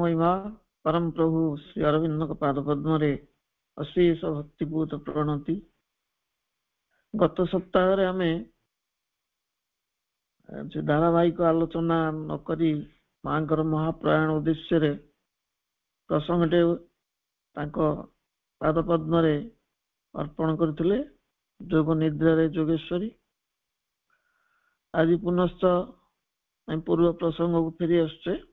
महिमा परम प्रभु श्री अरविंद पाद पद्म अशेष भक्तिपूत प्रणति। गत सप्ताह आम धारावाहिक आलोचना नकरी मांकर महाप्रयाण उद्देश्य प्रसंगटे पाद पद्म अर्पण करथिले जोग निद्रा जोगेश्वरी। आज पुनश्च पूर्व प्रसंग को फेरी आसचे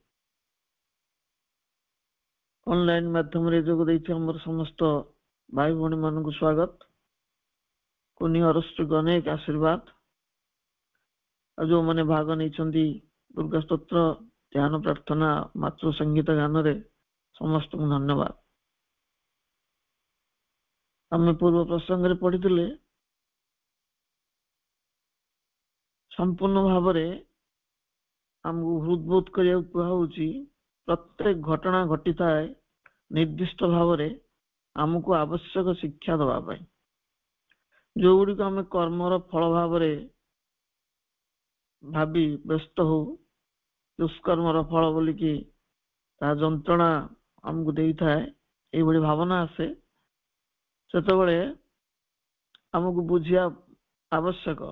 ऑनलाइन माध्यम रे जोग देइछि हमर समस्त भाई भौणी मान को स्वागत कुनी अरस्टक अनेक आशीर्वाद। जो मैंने भाग नहीं दुर्गा स्तोत्र ध्यान प्रार्थना मातृ संगीत गान रे समस्त को धन्यवाद। आम पूर्व प्रसंग रे पढ़ी संपूर्ण भाव आमको हृदबोध करिया कुहाउछि प्रत्येक घटना घटी थाए निर्दिष्ट भाव आमको आवश्यक शिक्षा दवा जो गुड़ी को आम कर्मर फल भाव भावी व्यस्त हो दुष्कर्मर फल बोलिकी जंत्रणा आमको दे थाए ये भावना आसे से आमको बुझिया आवश्यक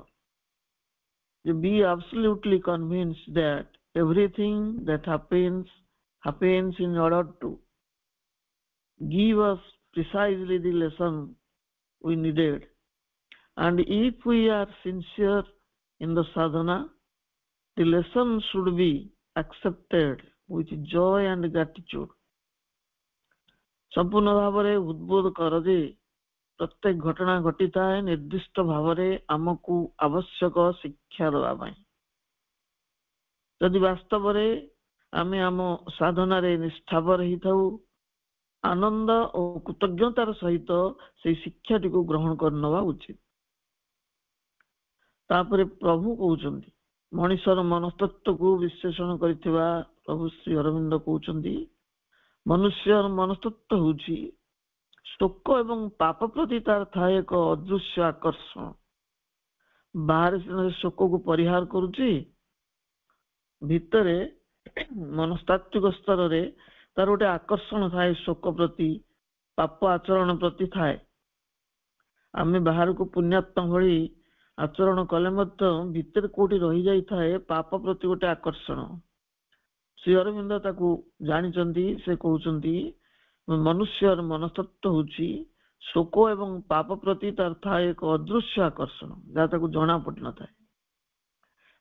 be absolutely convinced that everything that happens in order to give us precisely the lesson we needed, and if we are sincere in the sadhana, the lesson should be accepted with joy and gratitude. संपूर्ण भाव में उद्बोध कर जे प्रत्येक घटना घटी थाए निर्दिष्ट भाव आमको आवश्यक शिक्षा दवाई जदि वास्तव आम आम साधन निष्ठापर होता आनंद और कृतज्ञतार सहित से शिक्षा टी को ग्रहण करनवा उचित। तापरे प्रभु कहउचंदी मनुष्यर मनस्तत्व को विश्लेषण करिथिबा प्रभु श्री अरविंद कहउचंदी मनुष्यर मनस्तत्व होउची शोक एवं पाप प्रति तार था एक अदृश्य आकर्षण। बाहर शोक को परिहार करुची भितरे मनस्तात्विक स्तर रे तार गोटे आकर्षण थाए शोक प्रति पाप आचरण प्रति थाए। आम बाहर को पुण्यात्मा भली आचरण कले भितर कोटी रही जाई थाए पाप प्रति गोटे आकर्षण। श्री अरविंद ताकू जानिचंती से कहउचंती मनुष्य मनस्तत्व होची शोक एवं पाप प्रति तार था एक अदृश्य आकर्षण जहाँ जना पड़ न थाए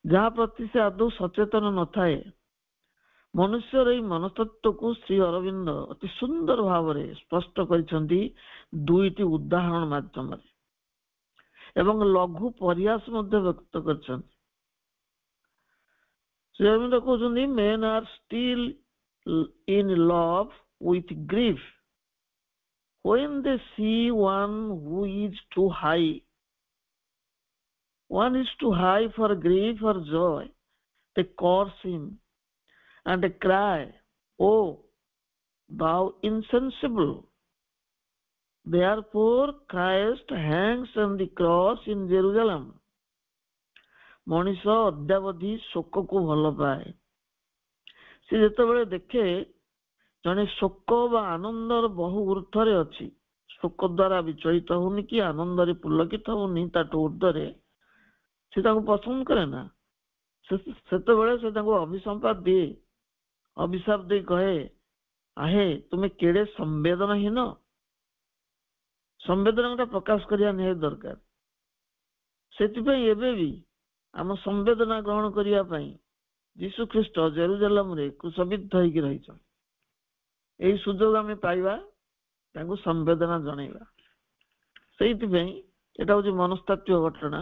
जहाँ प्रति से आदौ सचेतन न थाए। मनुष्यर यही मनस्तत्व को श्री अरविंद अति सुंदर भाव स्पष्ट करिसेंती दुईटी उदाहरण माध्यम एवं लघु प्रयास मध्य व्यक्त करिसेंती। श्री अरविंद कहउचंती men are still in love with grief when they see one who is too high. One is too high for grief or joy. They curse him and they cry, "Oh, thou insensible!" Therefore Christ hangs on the cross in Jerusalem. मनुष्य अद्यावधि शोक को भल पाए। से जेतेबेले देखे जने शोक बा आनंदर बहु ऊर्ध्वरे अछि शोक द्वारा विचलित होनी कि आनंद पुलकित होनी ताटू ऊर्ध्वरे से पसंद करे ना से अभिसंपात दिए अभिशाप दे कहे आहे तुम्हें केड़े संवेदनहीन। संवेदना प्रकाश करिया निहाय दरकार। सेतिपई एबे भी आम संवेदना ग्रहण करिया पई यीशु ख्रीष्ट जेरुजालेम रे क्रूसबिद्ध होइकि रहिछन। यही सुजोग आम पाइबा संवेदना जनइबा से मनस्तात्विक घटना।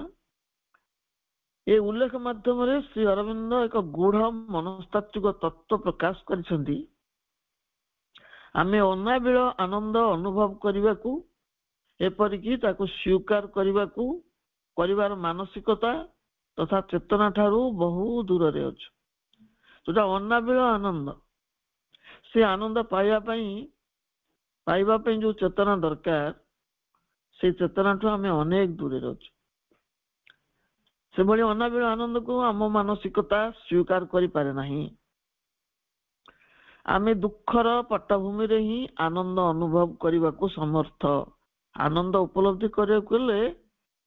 ये उल्लेख माध्यम श्री अरविंद एक गूढ़ मनस्तात्विक तत्व प्रकाश करिसेंती। आमे अनाबिल आनंद अनुभव करने को एपरिकी ताकू स्वीकार करने को करिवार मानसिकता तथा चेतना ठारू बहु दूर रे अछि। जोटा अनाबिल आनंद से आनंद पाइबा जो चेतना दरकार से चेतना ठू आम अनेक दूर अच्छे। से भली अनाबिल आनंद को आम मानसिकता स्वीकार करि पारे नाही। ଆମେ ଦୁଃଖର ପଟ୍ଟଭୂମିରେ ହିଁ ଆନନ୍ଦ ଅନୁଭବ କରିବାକୁ ସମର୍ଥ। ଆନନ୍ଦ ଉପଲବ୍ଧି କରିବାକୁ ହେଲେ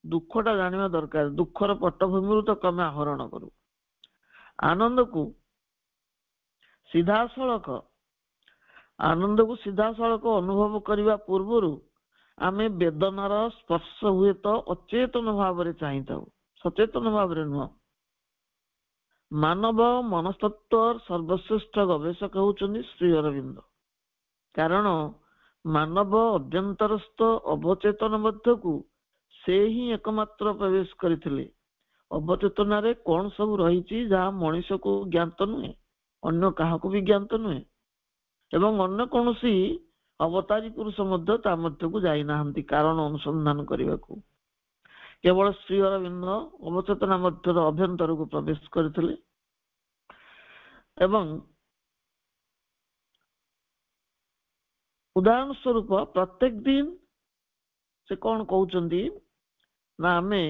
ଦୁଃଖଟା ଜାଣିବା ଦରକାର। ଦୁଃଖର ପଟ୍ଟଭୂମିରୁ ତ ଆମେ ଆହରଣ କରୁ। ଆନନ୍ଦକୁ ସିଧାସଳଖ ଅନୁଭବ କରିବା ପୂର୍ବରୁ ଆମେ ବେଦନାର ସ୍ପର୍ଶ ହୁଏତ ଅଚେତନ ଭାବରେ ଚାହିଁଥାଉ, ସଚେତନ ଭାବରେ ନୁହଁ। ମାନବ ମନସ୍ତତ୍ୱର ସର୍ବଶ୍ରେଷ୍ଠ ଗବେଷକ ହେଉଛନ୍ତି ଶ୍ରୀ ଅରବିନ୍ଦ। କାରଣ ମାନବ ଅଭ୍ୟନ୍ତରସ୍ଥ ଅବଚେତନ ମଧ୍ୟକୁ ସେ ହିଁ ଏକମାତ୍ର ପ୍ରବେଶ କରିଥିଲେ। ଅବଚେତନାରେ କଣ ସବୁ ରହିଛି ଯାହା ମଣିଷକୁ ଜ୍ଞାତ ନୁହେଁ, ଅନ୍ୟ କାହାକୁ ବି ଜ୍ଞାତ ନୁହେଁ, ଏବଂ ଅନ୍ୟ କୌଣସି ଅବତାରୀ ପୁରୁଷ ମଧ୍ୟ ତା ମଧ୍ୟକୁ ଯାଇନାହାନ୍ତି କାରଣ ଅନୁସନ୍ଧାନ କରିବାକୁ। କେବଳ ଶ୍ରୀ ଅରବିନ୍ଦ ଅବଚେତନା ମଧ୍ୟର ଅଭ୍ୟନ୍ତରକୁ ପ୍ରବେଶ କରିଥିଲେ ଏବଂ ଉଦାହରଣ ସ୍ୱରୂପ ପ୍ରତ୍ୟେକ ଦିନ ସେ କଣ କହୁଛନ୍ତି ନା ଆମେ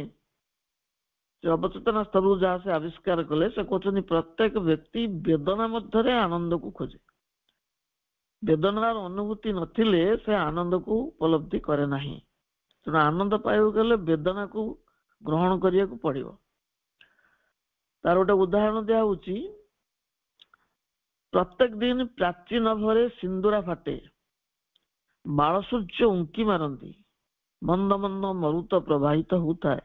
ଅବଚେତନା ସ୍ତରରୁ ଯାହା ସେ ଆବିଷ୍କାର କଲେ, ସେ କହୁଛନ୍ତି ପ୍ରତ୍ୟେକ ବ୍ୟକ୍ତି ବେଦନା ମଧ୍ୟରେ ଆନନ୍ଦକୁ ଖୋଜେ। ବେଦନାର ଅନୁଭୂତି ନଥିଲେ ସେ ଆନନ୍ଦକୁ ଉପଲବ୍ଧି କରେ ନାହିଁ। ତେଣୁ ଆନନ୍ଦ ପାଇବାକୁ ଗଲେ ବେଦନାକୁ ଗ୍ରହଣ କରିବାକୁ ପଡିବ। ତାର ଗୋଟେ ଉଦାହରଣ ଦିଆହଉଛି, ପ୍ରତ୍ୟେକ ଦିନ ପ୍ରାଚୀ ନଭରେ ସିନ୍ଦୁରା ଫାଟେ, ବାଳସୂର୍ଯ୍ୟ ଉଙ୍କି ମାରନ୍ତି, ମନ୍ଦ ମନ୍ଦ ମରୁତ ପ୍ରବାହିତ ହେଉଥାଏ,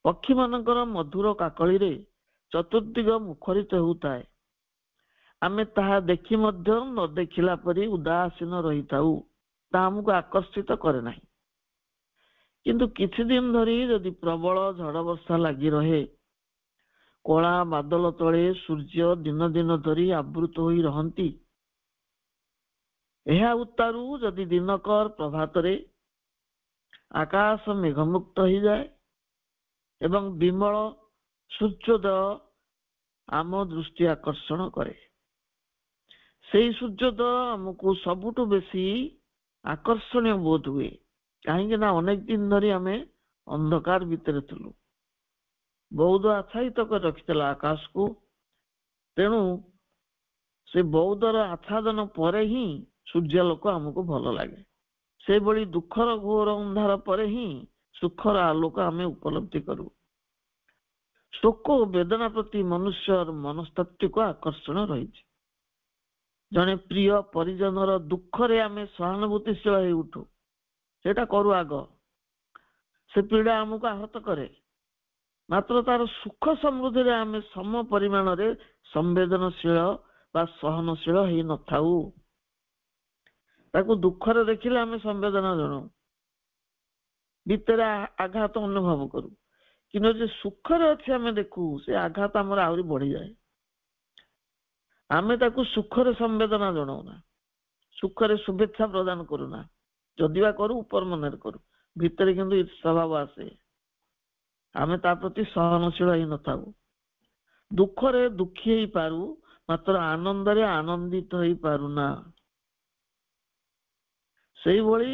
ପକ୍ଷୀମାନଙ୍କର ମଧୁର କାକଳିରେ ଚତୁର୍ଦିଗ ମୁଖରିତ ହେଉଥାଏ। ଆମେ ତାହା ଦେଖି ମଧ୍ୟ ନ ଦେଖିଲା ପରି ଉଦାସୀନ ରହିଥାଉ, ତାହା ଆମକୁ ଆକର୍ଷିତ କରେ ନାହିଁ। କିନ୍ତୁ କିଛି ଦିନ ଧରି ଯଦି ପ୍ରବଳ ଝଡ଼ ବର୍ଷା ଲାଗି ରହେ, କଳା ବାଦଲ ତଳେ ସୂର୍ଯ୍ୟ ଦିନ ଦିନ ଧରି ଆବୃତ ହୋଇ ରହନ୍ତି, ଏହା ଉତ୍ତାରୁ ଯଦି ଦିନକର ପ୍ରଭାତରେ ଆକାଶ ମେଘମୁକ୍ତ ହେଇଯାଏ ଏବଂ ବିମଳ ସୂର୍ଯ୍ୟୋଦୟ ଆମ ଦୃଷ୍ଟି ଆକର୍ଷଣ କରେ, ସେଇ ସୂର୍ଯ୍ୟୋଦୟ ଆମକୁ ସବୁଠୁ ବେଶୀ ଆକର୍ଷଣୀୟ ବୋଧ ହୁଏ। କାହିଁକି ନା ଅନେକ ଦିନ ଧରି ଆମେ ଅନ୍ଧକାର ଭିତରେ ଥିଲୁ। ବୌଦ୍ଧ ଆଚ୍ଛାଦିତ କରି ରଖିଥିଲା ଆକାଶକୁ, ତେଣୁ ସେ ବୌଦ୍ଧର ଆଚ୍ଛାଦନ ପରେ ହିଁ ସୂର୍ଯ୍ୟାଲୋକ ଆମକୁ ଭଲ ଲାଗେ। ସେଭଳି ଦୁଃଖର ଘୋର ଅନ୍ଧାର ପରେ ହିଁ ସୁଖର ଆଲୋକ ଆମେ ଉପଲବ୍ଧି କରୁ। ଶୋକ ଓ ବେଦନା ପ୍ରତି ମନୁଷ୍ୟର ମନସ୍ତାତ୍ତ୍ୱିକ ଆକର୍ଷଣ ରହିଛି। ଜଣେ ପ୍ରିୟ ପରିଜନର ଦୁଃଖରେ ଆମେ ସହାନୁଭୂତିଶୀଳ ହେଇ ଉଠୁ, ସେଟା କରୁ ଆଗ। ସେ ପୀଡ଼ା ଆମକୁ ଆହତ କରେ, ମାତ୍ର ତାର ସୁଖ ସମୃଦ୍ଧିରେ ଆମେ ସମ ପରିମାଣରେ ସମ୍ବେଦନଶୀଳ ବା ସହନଶୀଳ ହେଇ ନଥାଉ। ତାକୁ ଦୁଃଖରେ ଦେଖିଲେ ଆମେ ସମ୍ବେଦନା ଜଣାଉ, ଭିତରେ ଆଘାତ ଅନୁଭବ କରୁ, କିନ୍ତୁ ଯେ ସୁଖରେ ଅଛି ଆମେ ଦେଖୁ, ସେ ଆଘାତ ଆମର ଆହୁରି ବଢିଯାଏ। ଆମେ ତାକୁ ସୁଖରେ ସମ୍ବେଦନା ଜଣାଉନା, ସୁଖରେ ଶୁଭେଚ୍ଛା ପ୍ରଦାନ କରୁନା, ଯଦିବା କରୁ ଉପର ମନରେ କରୁ, ଭିତରେ କିନ୍ତୁ ସ୍ୱଭାବ ଆସେ, ଆମେ ତା ପ୍ରତି ସହନଶୀଳ ହେଇନଥାଉ। ଦୁଃଖରେ ଦୁଃଖୀ ହେଇପାରୁ, ମାତ୍ର ଆନନ୍ଦରେ ଆନନ୍ଦିତ ହେଇପାରୁନା। ସେଇଭଳି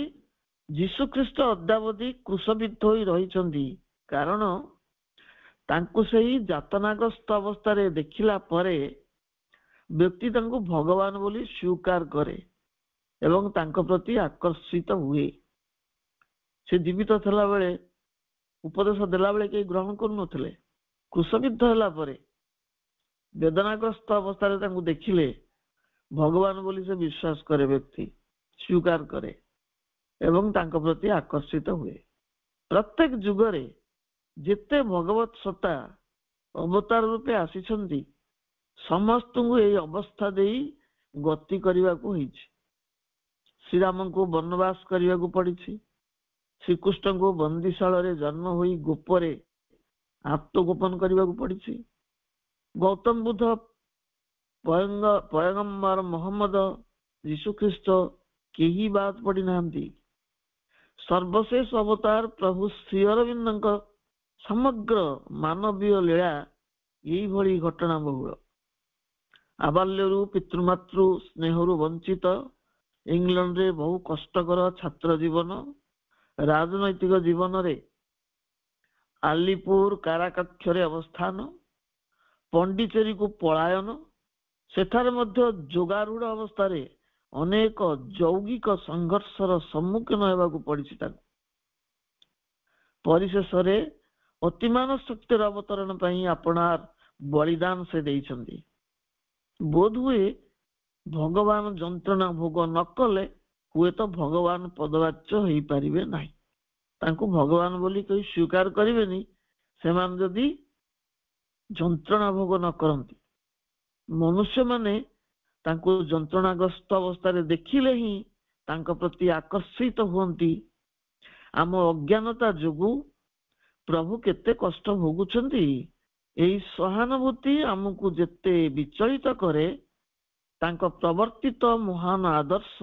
ଯୀଶୁଖ୍ରୀଷ୍ଟ ଅଦ୍ୟାବଧି କ୍ରୁଶବିଦ୍ଧ ହୋଇ ରହିଛନ୍ତି, କାରଣ ତାଙ୍କୁ ସେହି ଯାତନାଗ୍ରସ୍ତ ଅବସ୍ଥାରେ ଦେଖିଲା ପରେ ବ୍ୟକ୍ତି ତାଙ୍କୁ ଭଗବାନ ବୋଲି ସ୍ୱୀକାର କରେ ଏବଂ ତାଙ୍କ ପ୍ରତି ଆକର୍ଷିତ ହୁଏ। ସେ ଜୀବିତ ଥିଲାବେଳେ ଉପଦେଶ ଦେଲାବେଳେ କେହି ଗ୍ରହଣ କରୁନଥିଲେ। କ୍ରୁଶବିଦ୍ଧ ହେଲା ପରେ ବେଦନାଗ୍ରସ୍ତ ଅବସ୍ଥାରେ ତାଙ୍କୁ ଦେଖିଲେ ଭଗବାନ ବୋଲି ସେ ବିଶ୍ୱାସ କରେ, ବ୍ୟକ୍ତି ସ୍ୱୀକାର କରେ ଏବଂ ତାଙ୍କ ପ୍ରତି ଆକର୍ଷିତ ହୁଏ। ପ୍ରତ୍ୟେକ ଯୁଗରେ ଯେତେ ଭଗବତ ସତ୍ତା ଅବତାର ରୂପେ ଆସିଛନ୍ତି, ସମସ୍ତଙ୍କୁ ଏହି ଅବସ୍ଥା ଦେଇ ଗତି କରିବାକୁ ହେଇଛି। ଶ୍ରୀରାମଙ୍କୁ ବନବାସ କରିବାକୁ ପଡିଛି, ଶ୍ରୀକୃଷ୍ଣଙ୍କୁ ବନ୍ଦିଶାଳରେ ଜନ୍ମ ହୋଇ ଗୋପରେ ଆତ୍ମଗୋପନ କରିବାକୁ ପଡିଛି, ଗୌତମ ବୁଦ୍ଧ, ପୟଗମ୍ବର ମହମ୍ମଦ, ଯୀଶୁଖ୍ରୀଷ୍ଟ କେହି ବାଦ ପଡିନାହାନ୍ତି। ସର୍ବଶେଷ ଅବତାର ପ୍ରଭୁ ଶ୍ରୀ ଅରବିନ୍ଦଙ୍କ ସମଗ୍ର ମାନବୀୟ ଲୀଳା ଏଇଭଳି ଘଟଣା ବହୁଳ। ଆବାଲ୍ୟରୁ ପିତୃମାତୃ ସ୍ନେହରୁ ବଞ୍ଚିତ, ଇଂଲଣ୍ଡରେ ବହୁ କଷ୍ଟକର ଛାତ୍ର ଜୀବନ, ରାଜନୈତିକ ଜୀବନରେ ଆଲିପୁର କାରାକକ୍ଷରେ ଅବସ୍ଥାନ, ପଣ୍ଡିଚେରୀକୁ ପଳାୟନ, ସେଠାରେ ମଧ୍ୟ ଯୋଗାରୂଢ ଅବସ୍ଥାରେ ଅନେକ ଯୌଗିକ ସଂଘର୍ଷର ସମ୍ମୁଖୀନ ହେବାକୁ ପଡିଛି ତାକୁ। ପରିଶେଷରେ ଅତିମାନ ଶକ୍ତିର ଅବତରଣ ପାଇଁ ଆପଣାର ବଳିଦାନ ସେ ଦେଇଛନ୍ତି। ବୋଧହୁଏ ଭଗବାନ ଯନ୍ତ୍ରଣା ଭୋଗ ନ କଲେ ହୁଏତ ଭଗବାନ ପଦବାଚ୍ୟ ହେଇପାରିବେ ନାହିଁ। ତାଙ୍କୁ ଭଗବାନ ବୋଲି କେହି ସ୍ୱୀକାର କରିବେନି ସେମାନେ ଯଦି ଯନ୍ତ୍ରଣା ଭୋଗ ନ କରନ୍ତି। ମନୁଷ୍ୟମାନେ ତାଙ୍କୁ ଯନ୍ତ୍ରଣାଗ୍ରସ୍ତ ଅବସ୍ଥାରେ ଦେଖିଲେ ହିଁ ତାଙ୍କ ପ୍ରତି ଆକର୍ଷିତ ହୁଅନ୍ତି। ଆମ ଅଜ୍ଞାନତା ଯୋଗୁ ପ୍ରଭୁ କେତେ କଷ୍ଟ ଭୋଗୁଛନ୍ତି, ଏହି ସହାନୁଭୂତି ଆମକୁ ଯେତେ ବିଚଳିତ କରେ, ତାଙ୍କ ପ୍ରବର୍ତ୍ତିତ ମହାନ ଆଦର୍ଶ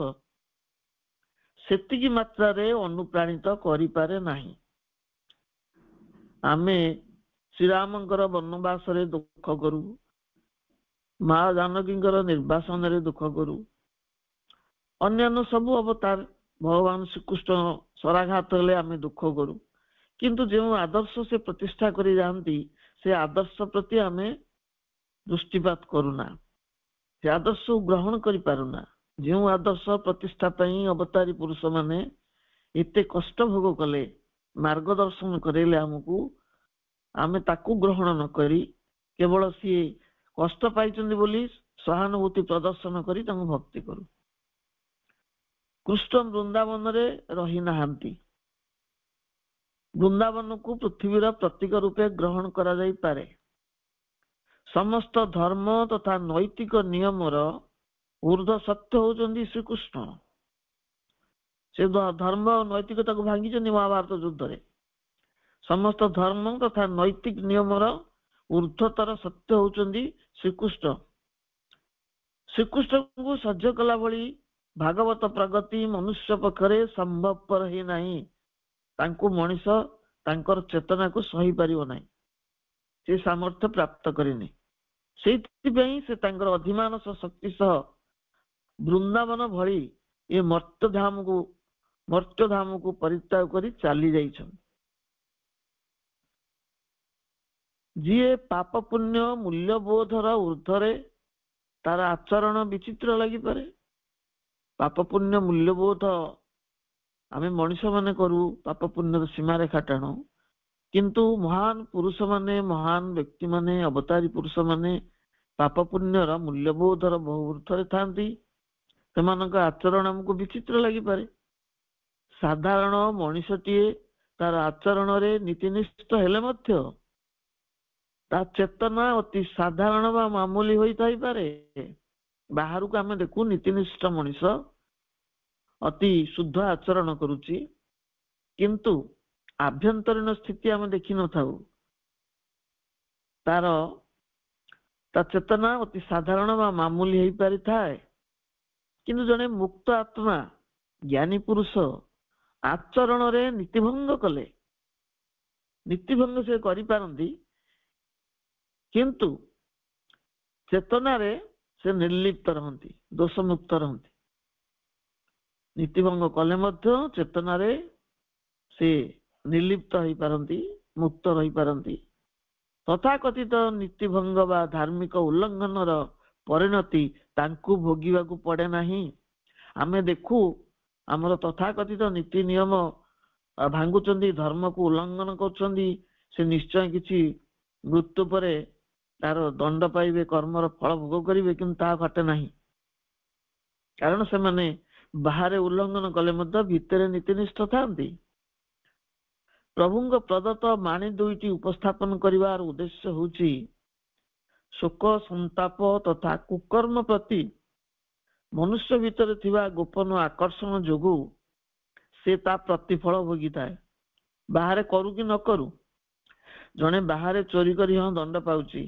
ସେତିକି ମାତ୍ରାରେ ଅନୁପ୍ରାଣିତ କରିପାରେ ନାହିଁ। ଆମେ ଶ୍ରୀରାମଙ୍କର ବନବାସରେ ଦୁଃଖ କରୁ, ମା ଜାନକୀଙ୍କର ନିର୍ବାସନରେ ଦୁଃଖ କରୁ, ଅନ୍ୟାନ୍ୟ ସବୁ ଅବତାର ଭଗବାନ ଶ୍ରୀକୃଷ୍ଣ ଶରାଘାତ ହେଲେ ଆମେ ଦୁଃଖ କରୁ। କିନ୍ତୁ ଯେଉଁ ଆଦର୍ଶ ସେ ପ୍ରତିଷ୍ଠା କରି ଯାଆନ୍ତି ସେ ଆଦର୍ଶ ପ୍ରତି ଆମେ ଦୃଷ୍ଟିପାତ କରୁନା, ସେ ଆଦର୍ଶକୁ ଗ୍ରହଣ କରିପାରୁନା। ଯେଉଁ ଆଦର୍ଶ ପ୍ରତିଷ୍ଠା ପାଇଁ ଅବତାରୀ ପୁରୁଷ ମାନେ ଏତେ କଷ୍ଟ ଭୋଗ କଲେ, ମାର୍ଗଦର୍ଶନ କରେଇଲେ ଆମକୁ, ଆମେ ତାକୁ ଗ୍ରହଣ ନ କରି କେବଳ ସିଏ କଷ୍ଟ ପାଇଛନ୍ତି ବୋଲି ସହାନୁଭୂତି ପ୍ରଦର୍ଶନ କରି ତାଙ୍କୁ ଭକ୍ତି କରୁ। କୃଷ୍ଣ ବୃନ୍ଦାବନରେ ରହିନାହାନ୍ତି। ବୃନ୍ଦାବନକୁ ପୃଥିବୀର ପ୍ରତୀକ ରୂପେ ଗ୍ରହଣ କରାଯାଇପାରେ। ସମସ୍ତ ଧର୍ମ ତଥା ନୈତିକ ନିୟମର ଊର୍ଦ୍ଧ୍ୱ ସତ୍ୟ ହଉଛନ୍ତି ଶ୍ରୀକୃଷ୍ଣ। ସେ ଧର୍ମ ଓ ନୈତିକତାକୁ ଭାଙ୍ଗିଛନ୍ତି ମହାଭାରତ ଯୁଦ୍ଧରେ। ସମସ୍ତ ଧର୍ମ ତଥା ନୈତିକ ନିୟମର ଊର୍ଦ୍ଧ୍ୱତର ସତ୍ୟ ହଉଛନ୍ତି ଶ୍ରୀକୃଷ୍ଣ। ଶ୍ରୀକୃଷ୍ଣଙ୍କୁ ସହ୍ୟ କଲା ଭଳି ଭାଗବତ ପ୍ରଗତି ମନୁଷ୍ୟ ପକ୍ଷରେ ସମ୍ଭବପର ହିଁ ନାହିଁ। ତାଙ୍କୁ ମଣିଷ ତାଙ୍କର ଚେତନାକୁ ସହିପାରିବ ନାହିଁ, ସେ ସାମର୍ଥ୍ୟ ପ୍ରାପ୍ତ କରିନି। ସେଇଥିପାଇଁ ସେ ତାଙ୍କର ଅଧିମାନସ ଶକ୍ତି ସହ ବୃନ୍ଦାବନ ଭଳି ଏ ମର୍ତ୍ତ୍ୟଧାମକୁ ପରିତ୍ୟାଗ କରି ଚାଲି ଯାଇଛନ୍ତି। ଯିଏ ପାପ ପୁଣ୍ୟ ମୂଲ୍ୟବୋଧର ଊର୍ଦ୍ଧ୍ୱରେ, ତାର ଆଚରଣ ବିଚିତ୍ର ଲାଗିପାରେ। ପାପ ପୁଣ୍ୟ ମୂଲ୍ୟବୋଧ ଆମେ ମଣିଷ ମାନେ କରୁ, ପାପ ପୁଣ୍ୟର ସୀମାରେଖା ଟାଣୁ। କିନ୍ତୁ ମହାନ ପୁରୁଷ ମାନେ, ମହାନ ବ୍ୟକ୍ତି ମାନେ, ଅବତାରୀ ପୁରୁଷ ମାନେ ପାପ ପୁଣ୍ୟର ମୂଲ୍ୟବୋଧର ବହୁ ଊର୍ଦ୍ଧ୍ୱରେ ଥାନ୍ତି। ସେମାନଙ୍କ ଆଚରଣ ଆମକୁ ବିଚିତ୍ର ଲାଗିପାରେ। ସାଧାରଣ ମଣିଷଟିଏ ତାର ଆଚରଣରେ ନୀତିନିଷ୍ଠ ହେଲେ ମଧ୍ୟ ତା ଚେତନା ଅତି ସାଧାରଣ ବା ମାମୁଲି ହୋଇଥାଇପାରେ। ବାହାରକୁ ଆମେ ଦେଖୁ ନୀତିନିଷ୍ଠ ମଣିଷ ଅତି ଶୁଦ୍ଧ ଆଚରଣ କରୁଛି, କିନ୍ତୁ ଆଭ୍ୟନ୍ତରୀଣ ସ୍ଥିତି ଆମେ ଦେଖିନଥାଉ। ତା ଚେତନା ଅତି ସାଧାରଣ ବା ମାମୁଲି ହେଇପାରିଥାଏ। କିନ୍ତୁ ଜଣେ ମୁକ୍ତ ଆତ୍ମା ଜ୍ଞାନୀ ପୁରୁଷ ଆଚରଣରେ ନୀତିଭଙ୍ଗ କଲେ, ନୀତିଭଙ୍ଗ ସେ କରିପାରନ୍ତି, କିନ୍ତୁ ଚେତନାରେ ସେ ନିର୍ଲିପ୍ତ ରହନ୍ତି, ଦୋଷମୁକ୍ତ ରହନ୍ତି। ନୀତିଭଙ୍ଗ କଲେ ମଧ୍ୟ ଚେତନାରେ ସେ ନିର୍ଲିପ୍ତ ହେଇପାରନ୍ତି, ମୁକ୍ତ ରହିପାରନ୍ତି। ତଥାକଥିତ ନୀତିଭଙ୍ଗ ବା ଧାର୍ମିକ ଉଲ୍ଲଂଘନର ପରିଣତି ତାଙ୍କୁ ଭୋଗିବାକୁ ପଡେ ନାହିଁ। ଆମେ ଦେଖୁ ଆମର ତଥାକଥିତ ନୀତି ନିୟମ ଭାଙ୍ଗୁଛନ୍ତି, ଧର୍ମକୁ ଉଲ୍ଲଂଘନ କରୁଛନ୍ତି, ସେ ନିଶ୍ଚୟ କିଛି ମୃତ୍ୟୁ ପରେ ତାର ଦଣ୍ଡ ପାଇବେ, କର୍ମର ଫଳ ଭୋଗ କରିବେ, କିନ୍ତୁ ତାହା ଘଟେ ନାହିଁ। କାରଣ ସେମାନେ ବାହାରେ ଉଲ୍ଲଂଘନ କଲେ ମଧ୍ୟ ଭିତରେ ନୀତିନିଷ୍ଠ ଥାନ୍ତି। ପ୍ରଭୁଙ୍କ ପ୍ରଦତ୍ତ ବାଣୀ ଦୁଇଟି ଉପସ୍ଥାପନ କରିବାର ଉଦ୍ଦେଶ୍ୟ ହେଉଛି ଶୋକ ସନ୍ତାପ ତଥା କୁକର୍ମ ପ୍ରତି ମନୁଷ୍ୟ ଭିତରେ ଥିବା ଗୋପନ ଆକର୍ଷଣ ଯୋଗୁଁ ସେ ତା ପ୍ରତିଫଳ ଭୋଗିଥାଏ। ବାହାରେ କରୁ କି ନ କରୁ, ଜଣେ ବାହାରେ ଚୋରି କରି ହଁ ଦଣ୍ଡ ପାଉଛି,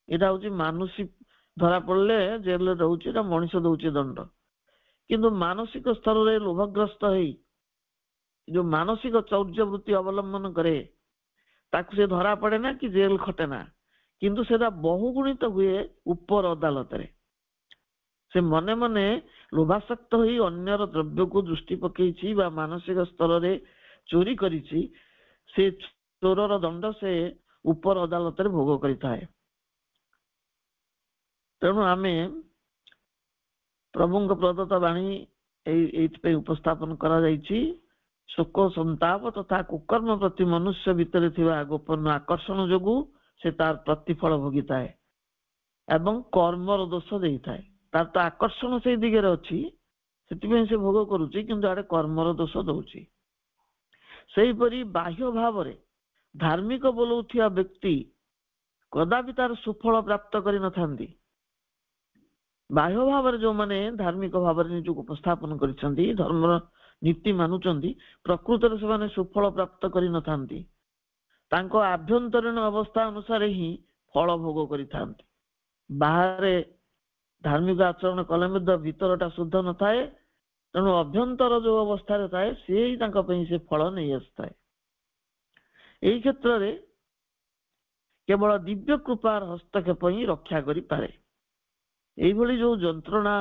ଏଇଟା ହଉଛି ମାନସିକ, ଧରା ପଡିଲେ ଜେଲରେ ରହୁଛି, ଏଟା ମଣିଷ ଦଉଛି ଦଣ୍ଡ। କିନ୍ତୁ ମାନସିକ ସ୍ତରରେ ଲୋଭଗ୍ରସ୍ତ ହେଇ ଯୋଉ ମାନସିକ ଚୌର୍ଯ୍ୟ ବୃତ୍ତି ଅବଲମ୍ବନ କରେ, ତାକୁ ସେ ଧରା ପଡେ ନା କି ଜେଲ ଖଟେ ନା, କିନ୍ତୁ ସେଟା ବହୁଗୁଣିତ ହୁଏ ଉପର ଅଦାଲତରେ। ସେ ମନେ ମନେ ଲୋଭାସକ୍ତ ହୋଇ ଅନ୍ୟର ଦ୍ରବ୍ୟକୁ ଦୃଷ୍ଟି ପକେଇଛି ବା ମାନସିକ ସ୍ତରରେ ଚୋରି କରିଛି, ସେ ଚୋରର ଦଣ୍ଡ ସେ ଉପର ଅଦାଲତରେ ଭୋଗ କରିଥାଏ। ତେଣୁ ଆମେ ପ୍ରଭୁଙ୍କ ପ୍ରଦତ୍ତ ବାଣୀ ଏଇଥିପାଇଁ ଉପସ୍ଥାପନ କରାଯାଇଛି। ଶୋକ ସନ୍ତାପ ତଥା କୁକର୍ମ ପ୍ରତି ମନୁଷ୍ୟ ଭିତରେ ଥିବା ଗୋପନ ଆକର୍ଷଣ ଯୋଗୁଁ ସେ ତାର ପ୍ରତିଫଳ ଭୋଗିଥାଏ ଏବଂ କର୍ମର ଦୋଷ ଦେଇଥାଏ। ତାର ତ ଆକର୍ଷଣ ସେଇ ଦିଗରେ ଅଛି, ସେଥିପାଇଁ ସେ ଭୋଗ କରୁଛି, କିନ୍ତୁ ଆଡେ କର୍ମର ଦୋଷ ଦଉଛି। ସେହିପରି ବାହ୍ୟ ଭାବରେ ଧାର୍ମିକ ବୋଲଉଥିବା ବ୍ୟକ୍ତି କଦାପି ତାର ସୁଫଳ ପ୍ରାପ୍ତ କରିନଥାନ୍ତି। ବାହ୍ୟ ଭାବରେ ଯୋଉମାନେ ଧାର୍ମିକ ଭାବରେ ନିଜକୁ ଉପସ୍ଥାପନ କରିଛନ୍ତି, ଧର୍ମର ନୀତି ମାନୁଛନ୍ତି, ପ୍ରକୃତରେ ସେମାନେ ସୁଫଳ ପ୍ରାପ୍ତ କରିନଥାନ୍ତି। ତାଙ୍କ ଆଭ୍ୟନ୍ତରୀଣ ଅବସ୍ଥା ଅନୁସାରେ ହିଁ ଫଳ ଭୋଗ କରିଥାନ୍ତି। ବାହାରେ ଧାର୍ମିକ ଆଚରଣ କଲେ ମଧ୍ୟ ଭିତରଟା ଶୁଦ୍ଧ ନଥାଏ, ତେଣୁ ଅଭ୍ୟନ୍ତର ଯୋଉ ଅବସ୍ଥାରେ ଥାଏ ସିଏ ହିଁ ତାଙ୍କ ପାଇଁ ସେ ଫଳ ନେଇ ଆସିଥାଏ। ଏହି କ୍ଷେତ୍ରରେ କେବଳ ଦିବ୍ୟ କୃପାର ହସ୍ତକ୍ଷେପ ହିଁ ରକ୍ଷା କରିପାରେ। ଏଇଭଳି ଯୋଉ ଯନ୍ତ୍ରଣା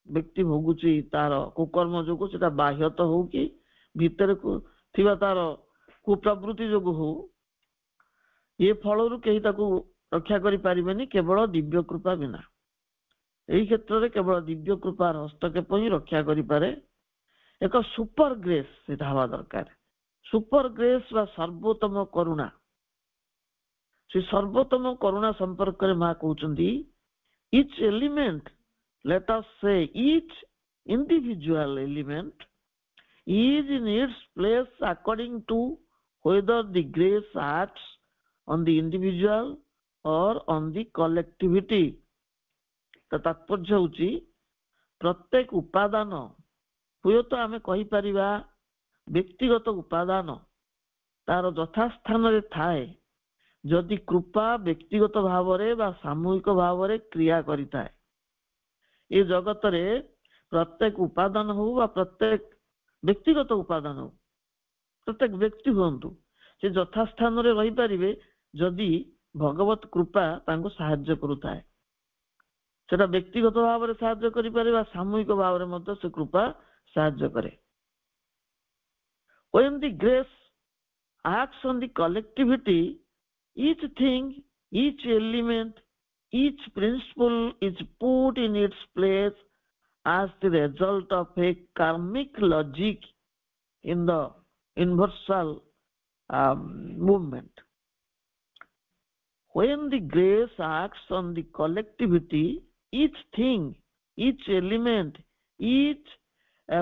ବ୍ୟକ୍ତି ଭୋଗୁଛି ତାର କୁକର୍ମ ଯୋଗୁ, ସେଟା ବାହ୍ୟତ ହଉ କି ଭିତରେ ଥିବା ତାର କୁପ୍ରବୃତ୍ତି ଯୋଗୁ ହଉ, ଏ ଫଳରୁ କେହି ତାକୁ ରକ୍ଷା କରିପାରିବେନି କେବଳ ଦିବ୍ୟ କୃପା ବିନା। ଏହି କ୍ଷେତ୍ରରେ କେବଳ ଦିବ୍ୟ କୃପାର ହସ୍ତକ୍ଷେପ ହିଁ ରକ୍ଷା କରିପାରେ। ଏକ ସୁପର ଗ୍ରେସ୍ ସେଟା ହବା ଦରକାର। ସୁପର ଗ୍ରେସ୍ ବା ସର୍ବୋତ୍ତମ କରୁଣା। ସେ ସର୍ବୋତ୍ତମ କରୁଣା ସମ୍ପର୍କରେ ମା କହୁଛନ୍ତି, each element, let us say each individual element is in its place according to whether the grace acts on the individual or on the collectivity। ତ ତାତ୍ପର୍ଯ୍ୟ ହେଉଛି ପ୍ରତ୍ୟେକ ଉପାଦାନ, ହୁଏତ ଆମେ କହିପାରିବା ବ୍ୟକ୍ତିଗତ ଉପାଦାନ ତାର ଯଥାସ୍ଥାନରେ ଥାଏ ଯଦି କୃପା ବ୍ୟକ୍ତିଗତ ଭାବରେ ବା ସାମୂହିକ ଭାବରେ କ୍ରିୟା କରିଥାଏ। ଏ ଜଗତରେ ପ୍ରତ୍ୟେକ ଉପାଦାନ ହଉ ବା ପ୍ରତ୍ୟେକ ବ୍ୟକ୍ତିଗତ ଉପାଦାନ ହଉ, ପ୍ରତ୍ୟେକ ବ୍ୟକ୍ତି ହୁଅନ୍ତୁ, ସେ ଯଥାସ୍ଥାନରେ ରହିପାରିବେ ଯଦି ଭଗବତ କୃପା ତାଙ୍କୁ ସାହାଯ୍ୟ କରୁଥାଏ। ସେଟା ବ୍ୟକ୍ତିଗତ ଭାବରେ ସାହାଯ୍ୟ କରିପାରେ ବା ସାମୂହିକ ଭାବରେ ମଧ୍ୟ ସେ କୃପା ସାହାଯ୍ୟ କରେ। When the grace acts on the collectivity, each thing, each element, each principle is put in its place as the result of a karmic logic in the universal movement. When the grace acts on the collectivity, each thing, each element, each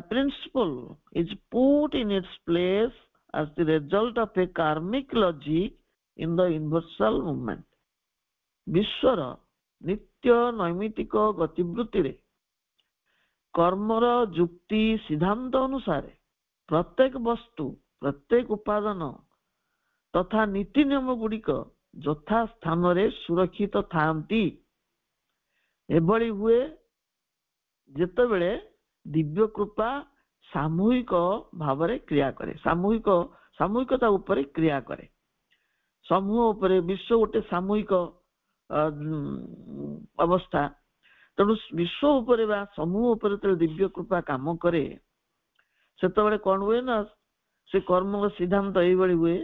principle is put in its place as the result of a karmic logic in the universal movement। ବିଶ୍ୱର ନିତ୍ୟ ନୈମିତିକ ଗତିବୃତ୍ତିରେ କର୍ମର ଯୁକ୍ତି ସିଦ୍ଧାନ୍ତ ଅନୁସାରେ ପ୍ରତ୍ୟେକ ବସ୍ତୁ, ପ୍ରତ୍ୟେକ ଉପାଦାନ ତଥା ନୀତି ନିୟମ ଗୁଡିକ ଯଥା ସ୍ଥାନରେ ସୁରକ୍ଷିତ ଥାନ୍ତି। ଏଭଳି ହୁଏ ଯେତେବେଳେ ଦିବ୍ୟ କୃପା ସାମୂହିକ ଭାବରେ କ୍ରିୟା କରେ, ସାମୂହିକତା ଉପରେ କ୍ରିୟା କରେ, ସମୂହ ଉପରେ। ବିଶ୍ୱ ଗୋଟେ ସାମୂହିକ ଅବସ୍ଥା, ତେଣୁ ବିଶ୍ୱ ଉପରେ ବା ସମୂହ ଉପରେ ଯେତେବେଳେ ଦିବ୍ୟ କୃପା କାମ କରେ, ସେତେବେଳେ କଣ ହୁଏ ନା, ସେ କର୍ମର ସିଦ୍ଧାନ୍ତ ଏଇଭଳି ହୁଏ,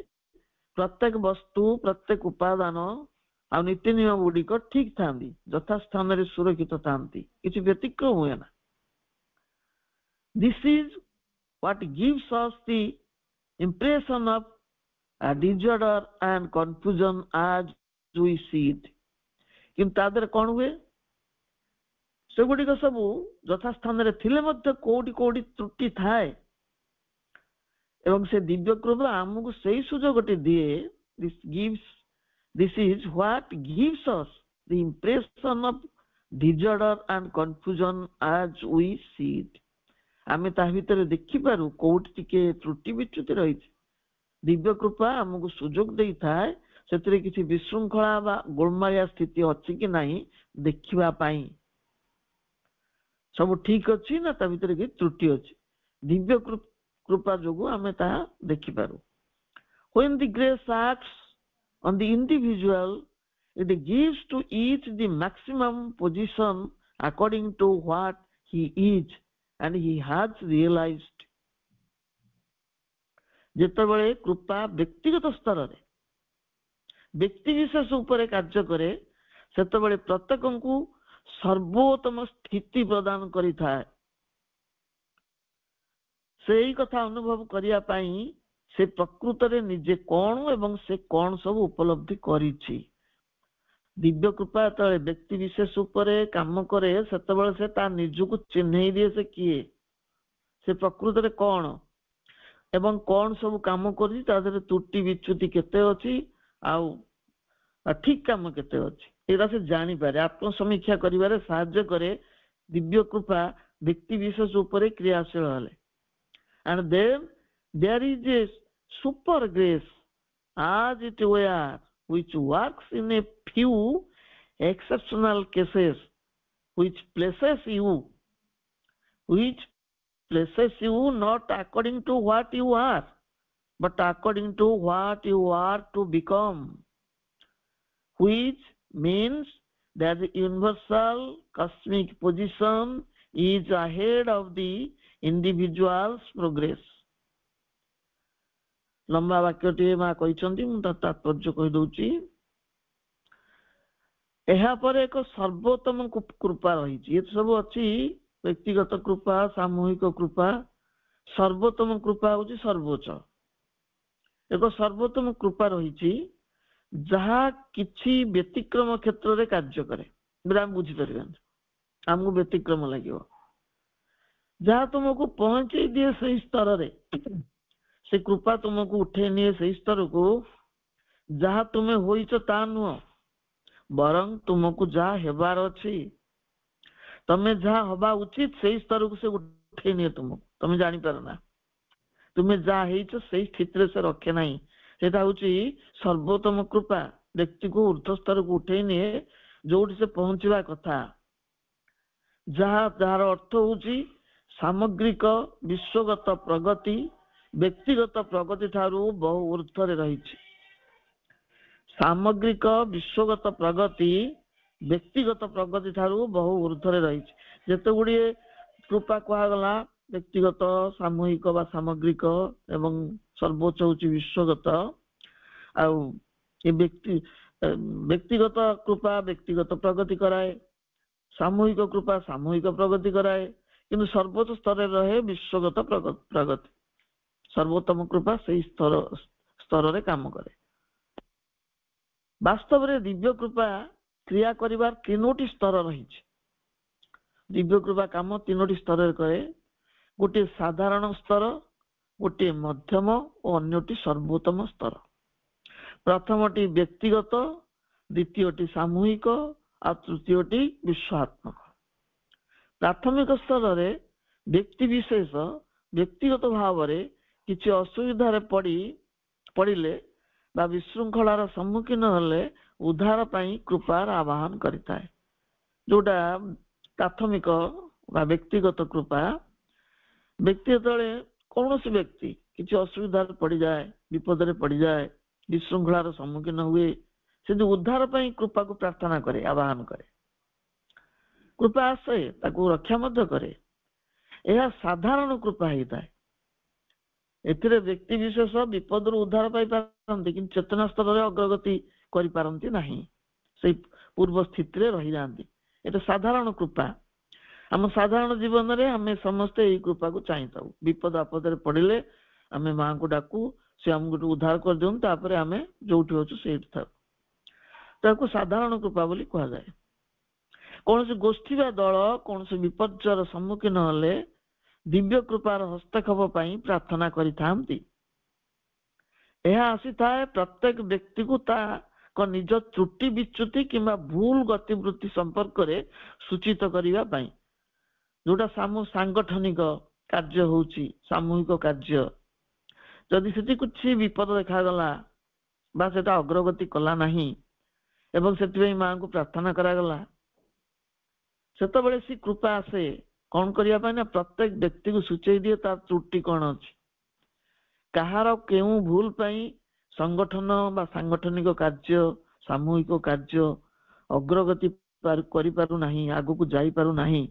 ପ୍ରତ୍ୟେକ ବସ୍ତୁ, ପ୍ରତ୍ୟେକ ଉପାଦାନ ଆଉ ନୀତି ନିୟମ ଗୁଡିକ ଠିକ ଥାନ୍ତି, ଯଥାସ୍ଥାନରେ ସୁରକ୍ଷିତ ଥାନ୍ତି, କିଛି ବ୍ୟତିକ୍ରମ ହୁଏ ନା। This is what gives us the impression of disorder and confusion as we see it। କିନ୍ତୁ ତା ଦେହରେ କଣ ହୁଏ, ସେଗୁଡିକ ସବୁ ଯଥାସ୍ଥାନରେ ଥିଲେ ମଧ୍ୟ କୋଉଠି କୋଉଠି ତ୍ରୁଟି ଥାଏ, ଏବଂ ସେ ଦିବ୍ୟ କୃପା ଆମକୁ ସେଇ ସୁଯୋଗଟି ଦିଏ। This is what gives us the impression of disorder and confusion as we see it। ଆମେ ତା ଭିତରେ ଦେଖିପାରୁ କୋଉଠି ଟିକେ ତ୍ରୁଟି ବିଚ୍ୟୁତି ରହିଛି। ଦିବ୍ୟ କୃପା ଆମକୁ ସୁଯୋଗ ଦେଇଥାଏ ସେଥିରେ କିଛି ବିଶୃଙ୍ଖଳା ବା ଗୋଳମାଳିଆ ସ୍ଥିତି ଅଛି କି ନାହିଁ ଦେଖିବା ପାଇଁ। ସବୁ ଠିକ ଅଛି ନା ତା ଭିତରେ କିଛି ତ୍ରୁଟି ଅଛି, ଦିବ୍ୟ କୃପା ଯୋଗୁ ଆମେ ତାହା ଦେଖିପାରୁ। When the grace acts on the individual, it gives to each the maximum position according to what he is and he has realized। ଯେତେବେଳେ କୃପା ବ୍ୟକ୍ତିଗତ ସ୍ତରରେ ବ୍ୟକ୍ତି ବିଶେଷ ଉପରେ କାର୍ଯ୍ୟ କରେ, ସେତେବେଳେ ପ୍ରତ୍ୟେକଙ୍କୁ ସର୍ବୋତ୍ତମ ସ୍ଥିତି ପ୍ରଦାନ କରିଥାଏ। ସେଇ କଥା ଅନୁଭବ କରିବା ପାଇଁ ସେ ପ୍ରକୃତରେ ନିଜେ କଣ ଏବଂ ସେ କଣ ସବୁ ଉପଲବ୍ଧି କରିଛି। ଦିବ୍ୟ କୃପା ଯେତେବେଳେ ବ୍ୟକ୍ତି ବିଶେଷ ଉପରେ କାମ କରେ ସେତେବେଳେ ସେ ତା ନିଜକୁ ଚିହ୍ନେଇ ଦିଏ ସେ କିଏ, ସେ ପ୍ରକୃତରେ କଣ ଏବଂ କଣ ସବୁ କାମ କରୁଛି, ତା ଦେହରେ ତ୍ରୁଟି ବିଚ୍ୟୁତି କେତେ ଅଛି ଆଉ ଠିକ କାମ କେତେ ଅଛି, ଏଇଟା ସେ ଜାଣିପାରେ। ଆତ୍ମସମୀକ୍ଷା କରିବାରେ ସାହାଯ୍ୟ କରେ ଦିବ୍ୟ କୃପା ବ୍ୟକ୍ତି ବିଶେଷ ଉପରେ କ୍ରିୟାଶୀଳ ହେଲେ। And then there is a super grace as it were which works in a few exceptional cases which places you not according to what you are but according to what you are to become, which means that the universal cosmic position is ahead of the individual's progress. ଲମ୍ବା ବାକ୍ୟଟିଏ ମା କହିଛନ୍ତି, ମୁଁ ତା ତାତ୍ପର୍ଯ୍ୟ କହିଦଉଛି। ଏହାପରେ ଏକ ସର୍ବୋତ୍ତମ କୃପା ରହିଛି। ଏ ସବୁ ଅଛି ବ୍ୟକ୍ତିଗତ କୃପା, ସାମୂହିକ କୃପା। ସର୍ବୋତ୍ତମ କୃପା ହଉଛି ସର୍ବୋଚ୍ଚ। ଏକ ସର୍ବୋତ୍ତମ କୃପା ରହିଛି ଯାହା କିଛି ବ୍ୟତିକ୍ରମ କ୍ଷେତ୍ରରେ କାର୍ଯ୍ୟ କରେ। ଆମେ ବୁଝିପାରିବାନି, ଆମକୁ ବ୍ୟତିକ୍ରମ ଲାଗିବ। ଯାହା ତୁମକୁ ପହଞ୍ଚେଇ ଦିଏ ସେଇ ସ୍ତରରେ, ସେ କୃପା ତୁମକୁ ଉଠେଇ ନିଏ ସେଇ ସ୍ତରକୁ ଯାହା ତୁମେ ହୋଇଛ ତା ନୁହଁ, ବରଂ ତୁମକୁ ଯାହା ହେବାର ଅଛି, ତମେ ଯାହା ହବା ଉଚିତ ସେଇ ସ୍ତରକୁ ସେ ଉଠେଇ ନିଏ ତୁମକୁ। ତମେ ଜାଣିପାର ନା, ତୁମେ ଯାହା ହେଇଛ ସେଇ ସ୍ଥିତିରେ ସେ ରଖେ ନାହିଁ। ସେଇଟା ହଉଛି ସର୍ବୋତ୍ତମ କୃପା। ବ୍ୟକ୍ତିକୁ ଉର୍ଦ୍ଧ୍ୱ ସ୍ତରକୁ ଉଠେଇ ନିଏ ଯୋଉଠି ସେ ପହଞ୍ଚିବା କଥା, ଯାହାର ଅର୍ଥ ହଉଛି ସାମଗ୍ରିକ ବିଶ୍ୱଗତ ପ୍ରଗତି ବ୍ୟକ୍ତିଗତ ପ୍ରଗତି ଠାରୁ ବହୁ ଉର୍ଦ୍ଧ୍ୱରେ ରହିଛି। ସାମଗ୍ରିକ ବିଶ୍ୱଗତ ପ୍ରଗତି ବ୍ୟକ୍ତିଗତ ପ୍ରଗତି ଠାରୁ ବହୁ ଉର୍ଦ୍ଧ୍ୱରେ ରହିଛି। ଯେତେ ଗୁଡିଏ କୃପା କୁହାଗଲା, ବ୍ୟକ୍ତିଗତ, ସାମୂହିକ ବା ସାମଗ୍ରିକ ଏବଂ ସର୍ବୋଚ୍ଚ ହଉଛି ବିଶ୍ୱଗତ। ଆଉ ଏ ବ୍ୟକ୍ତିଗତ କୃପା ବ୍ୟକ୍ତିଗତ ପ୍ରଗତି କରାଏ, ସାମୂହିକ କୃପା ସାମୂହିକ ପ୍ରଗତି କରାଏ, କିନ୍ତୁ ସର୍ବୋଚ୍ଚ ସ୍ତରରେ ରହେ ବିଶ୍ୱଗତ ପ୍ରଗତି। ସର୍ବୋତ୍ତମ କୃପା ସେଇ ସ୍ତରରେ କାମ କରେ। ବାସ୍ତବରେ ଦିବ୍ୟ କୃପା କ୍ରିୟା କରିବାର ତିନୋଟି ସ୍ତର ରହିଛି। ଦିବ୍ୟ କୃପା କାମ ତିନୋଟି ସ୍ତରରେ କରେ। ଗୋଟିଏ ସାଧାରଣ ସ୍ତର, ଗୋଟିଏ ମଧ୍ୟମ ଓ ଅନ୍ୟଟି ସର୍ବୋତ୍ତମ ସ୍ତର। ପ୍ରଥମଟି ବ୍ୟକ୍ତିଗତ, ଦ୍ୱିତୀୟଟି ସାମୂହିକ ଆଉ ତୃତୀୟଟି ବିଶ୍ୱାତ୍ମକ। ପ୍ରାଥମିକ ସ୍ତରରେ ବ୍ୟକ୍ତି ବିଶେଷ ବ୍ୟକ୍ତିଗତ ଭାବରେ କିଛି ଅସୁବିଧାରେ ପଡ଼ିଲେ ବା ବିଶୃଙ୍ଖଳାର ସମ୍ମୁଖୀନ ହେଲେ ଉଦ୍ଧାର ପାଇଁ କୃପାର ଆବାହନ କରିଥାଏ। ଯୋଉଟା ପ୍ରାଥମିକ ବା ବ୍ୟକ୍ତିଗତ କୃପା, ବ୍ୟକ୍ତି ଯେତେବେଳେ କୌଣସି ବ୍ୟକ୍ତି କିଛି ଅସୁବିଧାରେ ପଡ଼ିଯାଏ, ବିପଦରେ ପଡ଼ିଯାଏ, ବିଶୃଙ୍ଖଳାର ସମ୍ମୁଖୀନ ହୁଏ, ସେ ଉଦ୍ଧାର ପାଇଁ କୃପାକୁ ପ୍ରାର୍ଥନା କରେ, ଆବାହନ କରେ। କୃପା ଆସେ, ତାକୁ ରକ୍ଷା ମଧ୍ୟ କରେ। ଏହା ସାଧାରଣ କୃପା ହେଇଥାଏ। ଏଥିରେ ବ୍ୟକ୍ତି ବିଶେଷ ବିପଦରୁ ଉଦ୍ଧାର ପାଇପାରନ୍ତି କିନ୍ତୁ ଚେତନା ସ୍ତରରେ ଅଗ୍ରଗତି କରିପାରନ୍ତି ନାହିଁ, ସେଇ ପୂର୍ବ ସ୍ଥିତିରେ ରହିଯାଆନ୍ତି। ଏଟା ସାଧାରଣ କୃପା। ଆମ ସାଧାରଣ ଜୀବନରେ ଆମେ ସମସ୍ତେ ଏଇ କୃପାକୁ ଚାହିଁଥାଉ। ବିପଦ ଆପଦରେ ପଡ଼ିଲେ ଆମେ ମାଙ୍କୁ ଡାକୁ, ସେ ଆମକୁ ଉଦ୍ଧାର କରିଦିଅନ୍ତୁ, ତାପରେ ଆମେ ଯୋଉଠି ଅଛୁ ସେଇଠି ଥାଉ। ତାକୁ ସାଧାରଣ କୃପା ବୋଲି କୁହାଯାଏ। କୌଣସି ଗୋଷ୍ଠୀ ବା ଦଳ କୌଣସି ବିପର୍ଯ୍ୟୟର ସମ୍ମୁଖୀନ ହେଲେ ଦିବ୍ୟ କୃପାର ହସ୍ତକ୍ଷେପ ପାଇଁ ପ୍ରାର୍ଥନା କରିଥାନ୍ତି। ଏହା ଆସିଥାଏ ପ୍ରତ୍ୟେକ ବ୍ୟକ୍ତିକୁ ତାଙ୍କ ନିଜ ତ୍ରୁଟି ବିଚ୍ୟୁତି କିମ୍ବା ଭୁଲ ଗତିବୃତ୍ତି ସମ୍ପର୍କରେ ସୂଚିତ କରିବା ପାଇଁ। ଯୋଉଟା ସାଂଗଠନିକ କାର୍ଯ୍ୟ ହଉଛି, ସାମୂହିକ କାର୍ଯ୍ୟ, ଯଦି ସେଠି କିଛି ବିପଦ ଦେଖାଗଲା ବା ସେଟା ଅଗ୍ରଗତି କଲା ନାହିଁ ଏବଂ ସେଥିପାଇଁ ମାଙ୍କୁ ପ୍ରାର୍ଥନା କରାଗଲା, ସେତେବେଳେ ସେ କୃପା ଆସେ କଣ କରିବା ପାଇଁ ନା ପ୍ରତ୍ୟେକ ବ୍ୟକ୍ତିକୁ ସୂଚେଇ ଦିଏ ତାର ତ୍ରୁଟି କଣ ଅଛି, କାହାର କେଉଁ ଭୁଲ ପାଇଁ ସଂଗଠନ ବା ସାଂଗଠନିକ କାର୍ଯ୍ୟ, ସାମୂହିକ କାର୍ଯ୍ୟ ଅଗ୍ରଗତି କରିପାରୁ ନାହିଁ, ଆଗକୁ ଯାଇପାରୁ ନାହିଁ।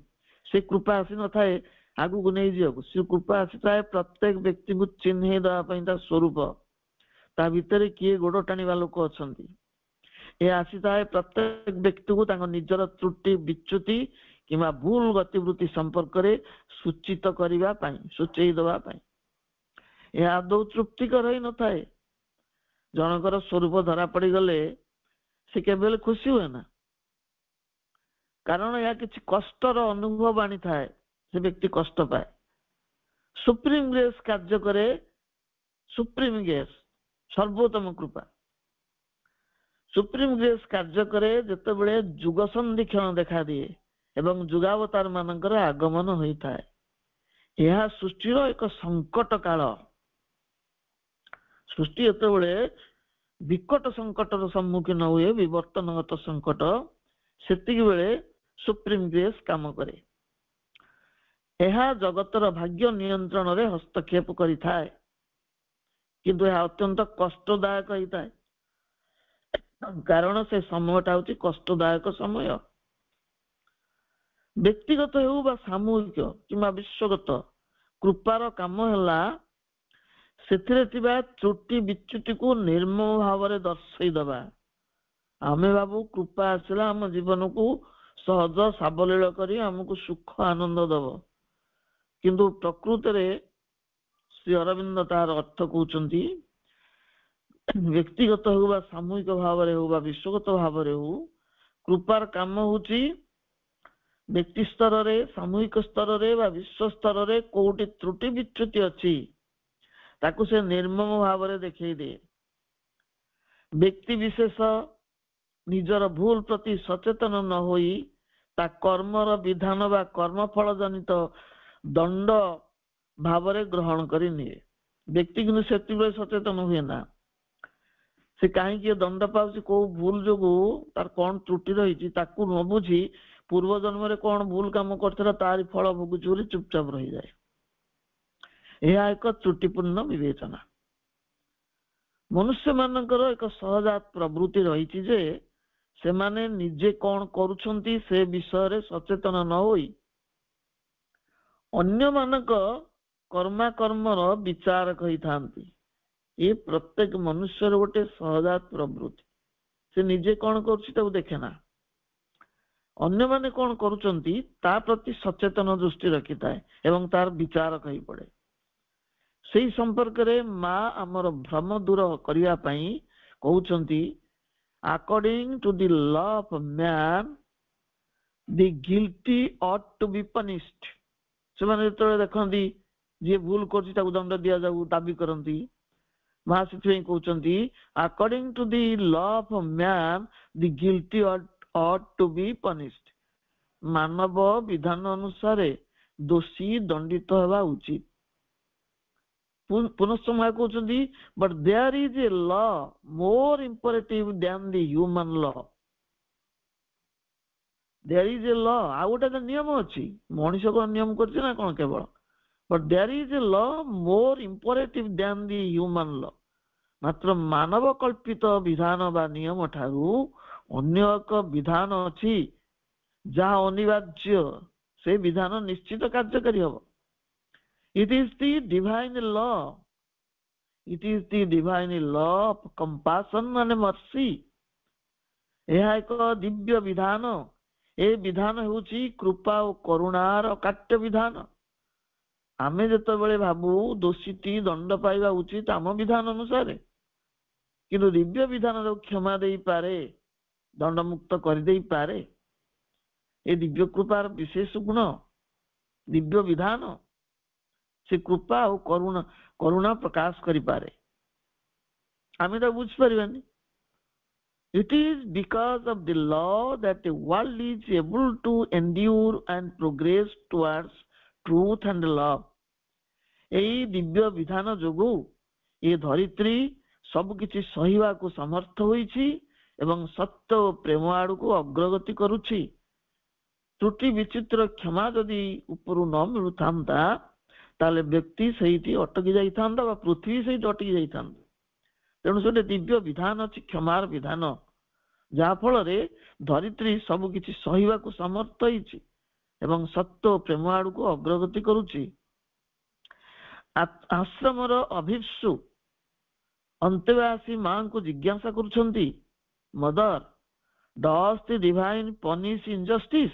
ସେ କୃପା ଆସିନଥାଏ ଆଗକୁ ନେଇଯିବାକୁ, ସେ କୃପା ଆସିଥାଏ ପ୍ରତ୍ୟେକ ବ୍ୟକ୍ତିଙ୍କୁ ଚିହ୍ନେଇ ଦେବା ପାଇଁ ତା ସ୍ୱରୂପ। ତା ଭିତରେ କିଏ ଗୋଡ ଟାଣିବା ଲୋକ ଅଛନ୍ତି, ଏ ଆସିଥାଏ ପ୍ରତ୍ୟେକ ବ୍ୟକ୍ତିକୁ ତାଙ୍କ ନିଜର ତ୍ରୁଟି ବିଚ୍ୟୁତି କିମ୍ବା ଭୁଲ ଗତିବୃତ୍ତି ସମ୍ପର୍କରେ ସୂଚିତ କରିବା ପାଇଁ, ସୂଚେଇ ଦେବା ପାଇଁ। ଏହା ଆଦୌ ତୃପ୍ତିକର ହେଇନଥାଏ। ଜଣଙ୍କର ସ୍ୱରୂପ ଧରା ପଡିଗଲେ ସେ କେବେ ଖୁସି ହୁଏ ନା, କାରଣ ଏହା କିଛି କଷ୍ଟର ଅନୁଭବ ଆଣିଥାଏ। ସେ ବ୍ୟକ୍ତି କଷ୍ଟ ପାଏ। ସୁପ୍ରିମ ଗ୍ରେସ୍ କାର୍ଯ୍ୟ କରେ, ସୁପ୍ରିମ ଗ୍ରେସ୍ ସର୍ବୋତ୍ତମ କୃପା। ସୁପ୍ରିମ ଗ୍ରେସ୍ କାର୍ଯ୍ୟ କରେ ଯେତେବେଳେ ଯୁଗ ସନ୍ଧିକ୍ଷଣ ଦେଖାଦିଏ ଏବଂ ଯୁଗାବତାର ମାନଙ୍କର ଆଗମନ ହୋଇଥାଏ। ଏହା ସୃଷ୍ଟିର ଏକ ସଙ୍କଟ କାଳ। ସୃଷ୍ଟି ଯେତେବେଳେ ବିକଟ ସଙ୍କଟର ସମ୍ମୁଖୀନ ହୁଏ, ବିବର୍ତ୍ତନଗତ ସଙ୍କଟ, ସେତିକି ବେଳେ ସୁପ୍ରିମ ଗ୍ରେସ୍ କାମ କରେ। ଏହା ଜଗତର ଭାଗ୍ୟ ନିୟନ୍ତ୍ରଣରେ ହସ୍ତକ୍ଷେପ କରିଥାଏ, କିନ୍ତୁ ଏହା ଅତ୍ୟନ୍ତ କଷ୍ଟଦାୟକ ହେଇଥାଏ, କାରଣ ସେ ସମୟଟା ହଉଛି କଷ୍ଟଦାୟକ ସମୟ। ବ୍ୟକ୍ତିଗତ ହେଉ ବା ସାମୂହିକ କିମ୍ବା ବିଶ୍ୱଗତ, କୃପାର କାମ ହେଲା ସେଥିରେ ଥିବା ତ୍ରୁଟି ବିଚ୍ୟୁତିକୁ ନିର୍ମମ ଭାବରେ ଦର୍ଶାଇଦେବା। ଆମେ ଭାବୁ କୃପା ଆସିଲା ଆମ ଜୀବନକୁ ସହଜ ସାବଲୀଳ କରି ଆମକୁ ସୁଖ ଆନନ୍ଦ ଦବ, କିନ୍ତୁ ପ୍ରକୃତରେ ଶ୍ରୀ ଅରବିନ୍ଦ ତାହାର ଅର୍ଥ କହୁଛନ୍ତି, ବ୍ୟକ୍ତିଗତ ହେଉ ବା ସାମୂହିକ ଭାବରେ ହେଉ ବା ବିଶ୍ୱଗତ ଭାବରେ ହେଉ, କୃପାର କାମ ହଉଛି ବ୍ୟକ୍ତି ସ୍ତରରେ, ସାମୂହିକ ସ୍ତରରେ ବା ବିଶ୍ୱ ସ୍ତରରେ କୋଉଠି ତ୍ରୁଟି ବିଚ୍ୟୁତି ଅଛି ତାକୁ ସେ ନିର୍ମମ ଭାବରେ ଦେଖେଇ ଦିଏ। ବ୍ୟକ୍ତି ବିଶେଷ ନିଜର ଭୁଲ ପ୍ରତି ସଚେତନ ନ ହୋଇ ତା କର୍ମର ବିଧାନ ବା କର୍ମଫଳ ଜନିତ ଦଣ୍ଡ ଭାବରେ ଗ୍ରହଣ କରି ନିଏ। ବ୍ୟକ୍ତି କିନ୍ତୁ ସେତିବେଳେ ସଚେତନ ହୁଏ ନା, ସେ କାହିଁକି ଦଣ୍ଡ ପାଉଛି, କୋଉ ଭୁଲ ଯୋଗୁ ତାର କଣ ତ୍ରୁଟି ରହିଛି ତାକୁ ନ ବୁଝି ପୂର୍ବ ଜନ୍ମରେ କଣ ଭୁଲ କାମ କରିଥିଲା ତାରି ଫଳ ଭୋଗୁଛି ବୋଲି ଚୁପଚାପ ରହିଯାଏ। ଏହା ଏକ ତ୍ରୁଟିପୂର୍ଣ୍ଣ ବିବେଚନା। ମନୁଷ୍ୟ ମାନଙ୍କର ଏକ ସହଜାତ ପ୍ରବୃତ୍ତି ରହିଛି ଯେ ସେମାନେ ନିଜେ କଣ କରୁଛନ୍ତି ସେ ବିଷୟରେ ସଚେତନ ନ ହୋଇ ଅନ୍ୟମାନଙ୍କ କର୍ମାକର୍ମର ବିଚାର କହିଥାନ୍ତି। ଏ ପ୍ରତ୍ୟେକ ମନୁଷ୍ୟର ଗୋଟେ ସହଜାତ ପ୍ରବୃତ୍ତି। ସେ ନିଜେ କଣ କରୁଛି ତାକୁ ଦେଖେ ନା, ଅନ୍ୟମାନେ କଣ କରୁଛନ୍ତି ତା ପ୍ରତି ସଚେତନ ଦୃଷ୍ଟି ରଖିଥାଏ ଏବଂ ତାର ବିଚାର କହି ପଡେ। ସେଇ ସମ୍ପର୍କରେ ମା ଆମର ଭ୍ରମ ଦୂର କରିବା ପାଇଁ କହୁଛନ୍ତି, according to the law of man the guilty ought to be punished। ସେମାନେ ଯେତେବେଳେ ଦେଖନ୍ତି ଯିଏ ଭୁଲ କରୁଛି ତାକୁ ଦଣ୍ଡ ଦିଆଯାଉ ଦାବି କରନ୍ତି, ମା ସେଥିପାଇଁ କହୁଛନ୍ତି according to the law of man the guilty ought to be punished। ମାନବ ବିଧାନ ଅନୁସାରେ ଦୋଷୀ ଦଣ୍ଡିତ ହେବା ଉଚିତ। ପୁନଶ୍ଚ ମା କହୁଛନ୍ତି, but there is a law more imperative than the human law। there is a law, ଆଉ ଗୋଟେ ନିୟମ ଅଛି, ମଣିଷ କଣ ନିୟମ କରୁଛି ନା କଣ କେବଳ, but there is a law more imperative than the human law। ମାତ୍ର ମାନବ କଳ୍ପିତ ବିଧାନ ବା ନିୟମ ଠାରୁ ଅନ୍ୟ ଏକ ବିଧାନ ଅଛି ଯାହା ଅନିବାର୍ଯ୍ୟ, ସେ ବିଧାନ ନିଶ୍ଚିତ କାର୍ଯ୍ୟକାରୀ ହବ। It is the divine law। It is the divine law of compassion and mercy। ଏହା ଏକ ଦିବ୍ୟ ବିଧାନ। ଏ ବିଧାନ ହେଉଛି କୃପା ଓ କରୁଣାର ଅକାଟ୍ୟ ବିଧାନ। ଆମେ ଯେତେବେଳେ ଭାବୁ ଦୋଷୀଟି ଦଣ୍ଡ ପାଇବା ଉଚିତ ଆମ ବିଧାନ ଅନୁସାରେ, କିନ୍ତୁ ଦିବ୍ୟ ବିଧାନର କ୍ଷମା ଦେଇପାରେ, ଦଣ୍ଡମୁକ୍ତ କରିଦେଇପାରେ। ଏ ଦିବ୍ୟ କୃପାର ବିଶେଷ ଗୁଣ, ଦିବ୍ୟ ବିଧାନ, ସେ କୃପା ଓ କରୁଣା ପ୍ରକାଶ କରିପାରେ। ଆମେ ତାକୁ ବୁଝିପାରିବାନି। It is because of the law that the world is able to endure and progress towards truth and love। ଏହି ଦିବ୍ୟ ବିଧାନ ଯୋଗୁ ଏ ଧରିତ୍ରୀ ସବୁ କିଛି ସହିବାକୁ ସମର୍ଥ ହୋଇଛି ଏବଂ ସତ୍ୟ ଓ ପ୍ରେମ ଆଡକୁ ଅଗ୍ରଗତି କରୁଛି। ତ୍ରୁଟି ବିଚିତ୍ର କ୍ଷମା ଯଦି ଉପରୁ ନ ମିଳୁଥାନ୍ତା ତାହେଲେ ବ୍ୟକ୍ତି ସେଇଠି ଅଟକି ଯାଇଥାନ୍ତା ବା ପୃଥିବୀ ସେଇଠି ଅଟକି ଯାଇଥାନ୍ତା। ତେଣୁ ସେଠି ଦିବ୍ୟ ବିଧାନ ଅଛି, କ୍ଷମାର ବିଧାନ, ଯାହା ଫଳରେ ଧରିତ୍ରୀ ସବୁ କିଛି ସହିବାକୁ ସମର୍ଥ ହେଇଛି ଏବଂ ସତ୍ୟ ଓ ପ୍ରେମ ଆଡକୁ ଅଗ୍ରଗତି କରୁଛି। ଆଶ୍ରମର ଅଭିପ୍ସୁ ଅନ୍ତେବାସୀ ମାଙ୍କୁ ଜିଜ୍ଞାସା କରୁଛନ୍ତି, Mother, does the divine punish injustice?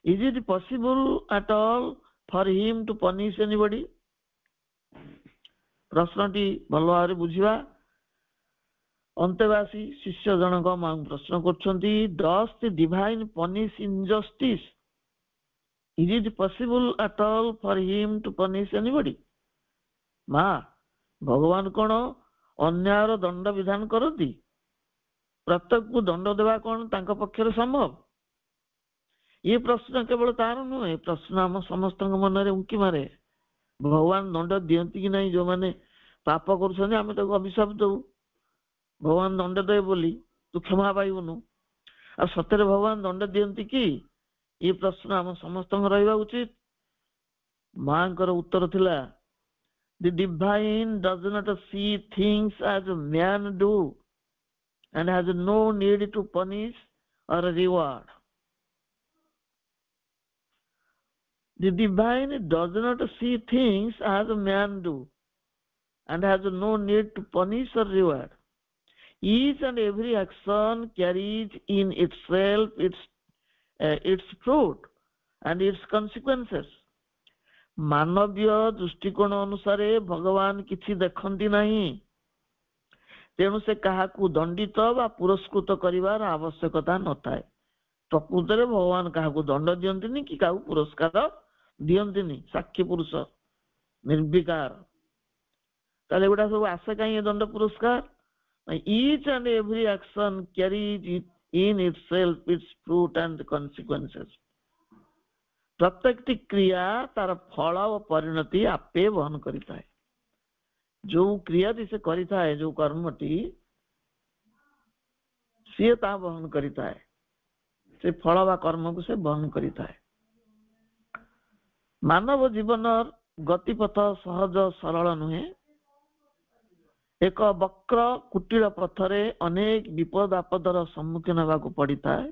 Is it possible at all for him to punish anybody? ପ୍ରଶ୍ନଟି ଭଲ ଭାବରେ ବୁଝିବା। ଅନ୍ତେବାସୀ ଶିଷ୍ୟ ଜଣକ ମାଙ୍କୁ ପ୍ରଶ୍ନ କରୁଛନ୍ତି, does the divine punish injustice? Is it possible at all for him to punish anybody? ମା, ଭଗବାନ କଣ ଅନ୍ୟାୟର ଦଣ୍ଡ ବିଧାନ କରନ୍ତି? ପ୍ରତ୍ୟେକକୁ ଦଣ୍ଡ ଦେବା କଣ ତାଙ୍କ ପକ୍ଷରେ ସମ୍ଭବ? ଏ ପ୍ରଶ୍ନ କେବଳ ତାର ନୁହେଁ, ଏ ପ୍ରଶ୍ନ ଆମ ସମସ୍ତଙ୍କ ମନରେ ଉଙ୍କି ମାରେ। ଭଗବାନ ଦଣ୍ଡ ଦିଅନ୍ତି କି ନାହିଁ? ଯୋଉମାନେ ପାପ କରୁଛନ୍ତି ଆମେ ତାକୁ ଅଭିଶାପ ଦଉ, ଭଗବାନ ଦଣ୍ଡ ଦେବେ ବୋଲି ତୁ କ୍ଷମା ପାଇବୁନୁ। ଆଉ ସତରେ ଭଗବାନ ଦଣ୍ଡ ଦିଅନ୍ତି କି? ଏ ପ୍ରଶ୍ନ ଆମ ସମସ୍ତଙ୍କ ରହିବା ଉଚିତ। ମାଙ୍କର ଉତ୍ତର ଥିଲା, the divine does not see things as man do and has no need to punish or reward. The divine does not see things as man do and has no need to punish or reward. Each and every action carries in itself its fruit and its consequences. ମାନବୀୟ ଦୃଷ୍ଟିକୋଣ ଅନୁସାରେ ଭଗବାନ କିଛି ଦେଖନ୍ତି ନାହିଁ, ତେଣୁ ସେ କାହାକୁ ଦଣ୍ଡିତ ବା ପୁରସ୍କୃତ କରିବାର ଆବଶ୍ୟକତା ନଥାଏ। ପ୍ରକୃତରେ ଭଗବାନ କାହାକୁ ଦଣ୍ଡ ଦିଅନ୍ତିନି କି କାହାକୁ ପୁରସ୍କାର ଦିଅନ୍ତିନି। ସାକ୍ଷୀ ପୁରୁଷ ନିର୍ବିକାର। ତାହେଲେ ଏଗୁଡା ସବୁ ଆସେ କାହିଁ ଦଣ୍ଡ ପୁରସ୍କାର? Each and every action carries in itself its fruit and consequences. ପ୍ରତ୍ୟେକଟି କ୍ରିୟା ତାର ଫଳ ଓ ପରିଣତି ଆପେ ବହନ କରିଥାଏ। ଯୋଉ କ୍ରିୟାଟି ସେ କରିଥାଏ, ଯୋଉ କର୍ମଟି ସିଏ ତାହା ବହନ କରିଥାଏ, ସେ ଫଳ ବା କର୍ମକୁ ସେ ବହନ କରିଥାଏ। ମାନବ ଜୀବନର ଗତିପଥ ସହଜ ସରଳ ନୁହେଁ। ଏକ ବକ୍ର କୁଟିଳ ପଥରେ ଅନେକ ବିପଦ ଆପଦର ସମ୍ମୁଖୀନ ହେବାକୁ ପଡିଥାଏ,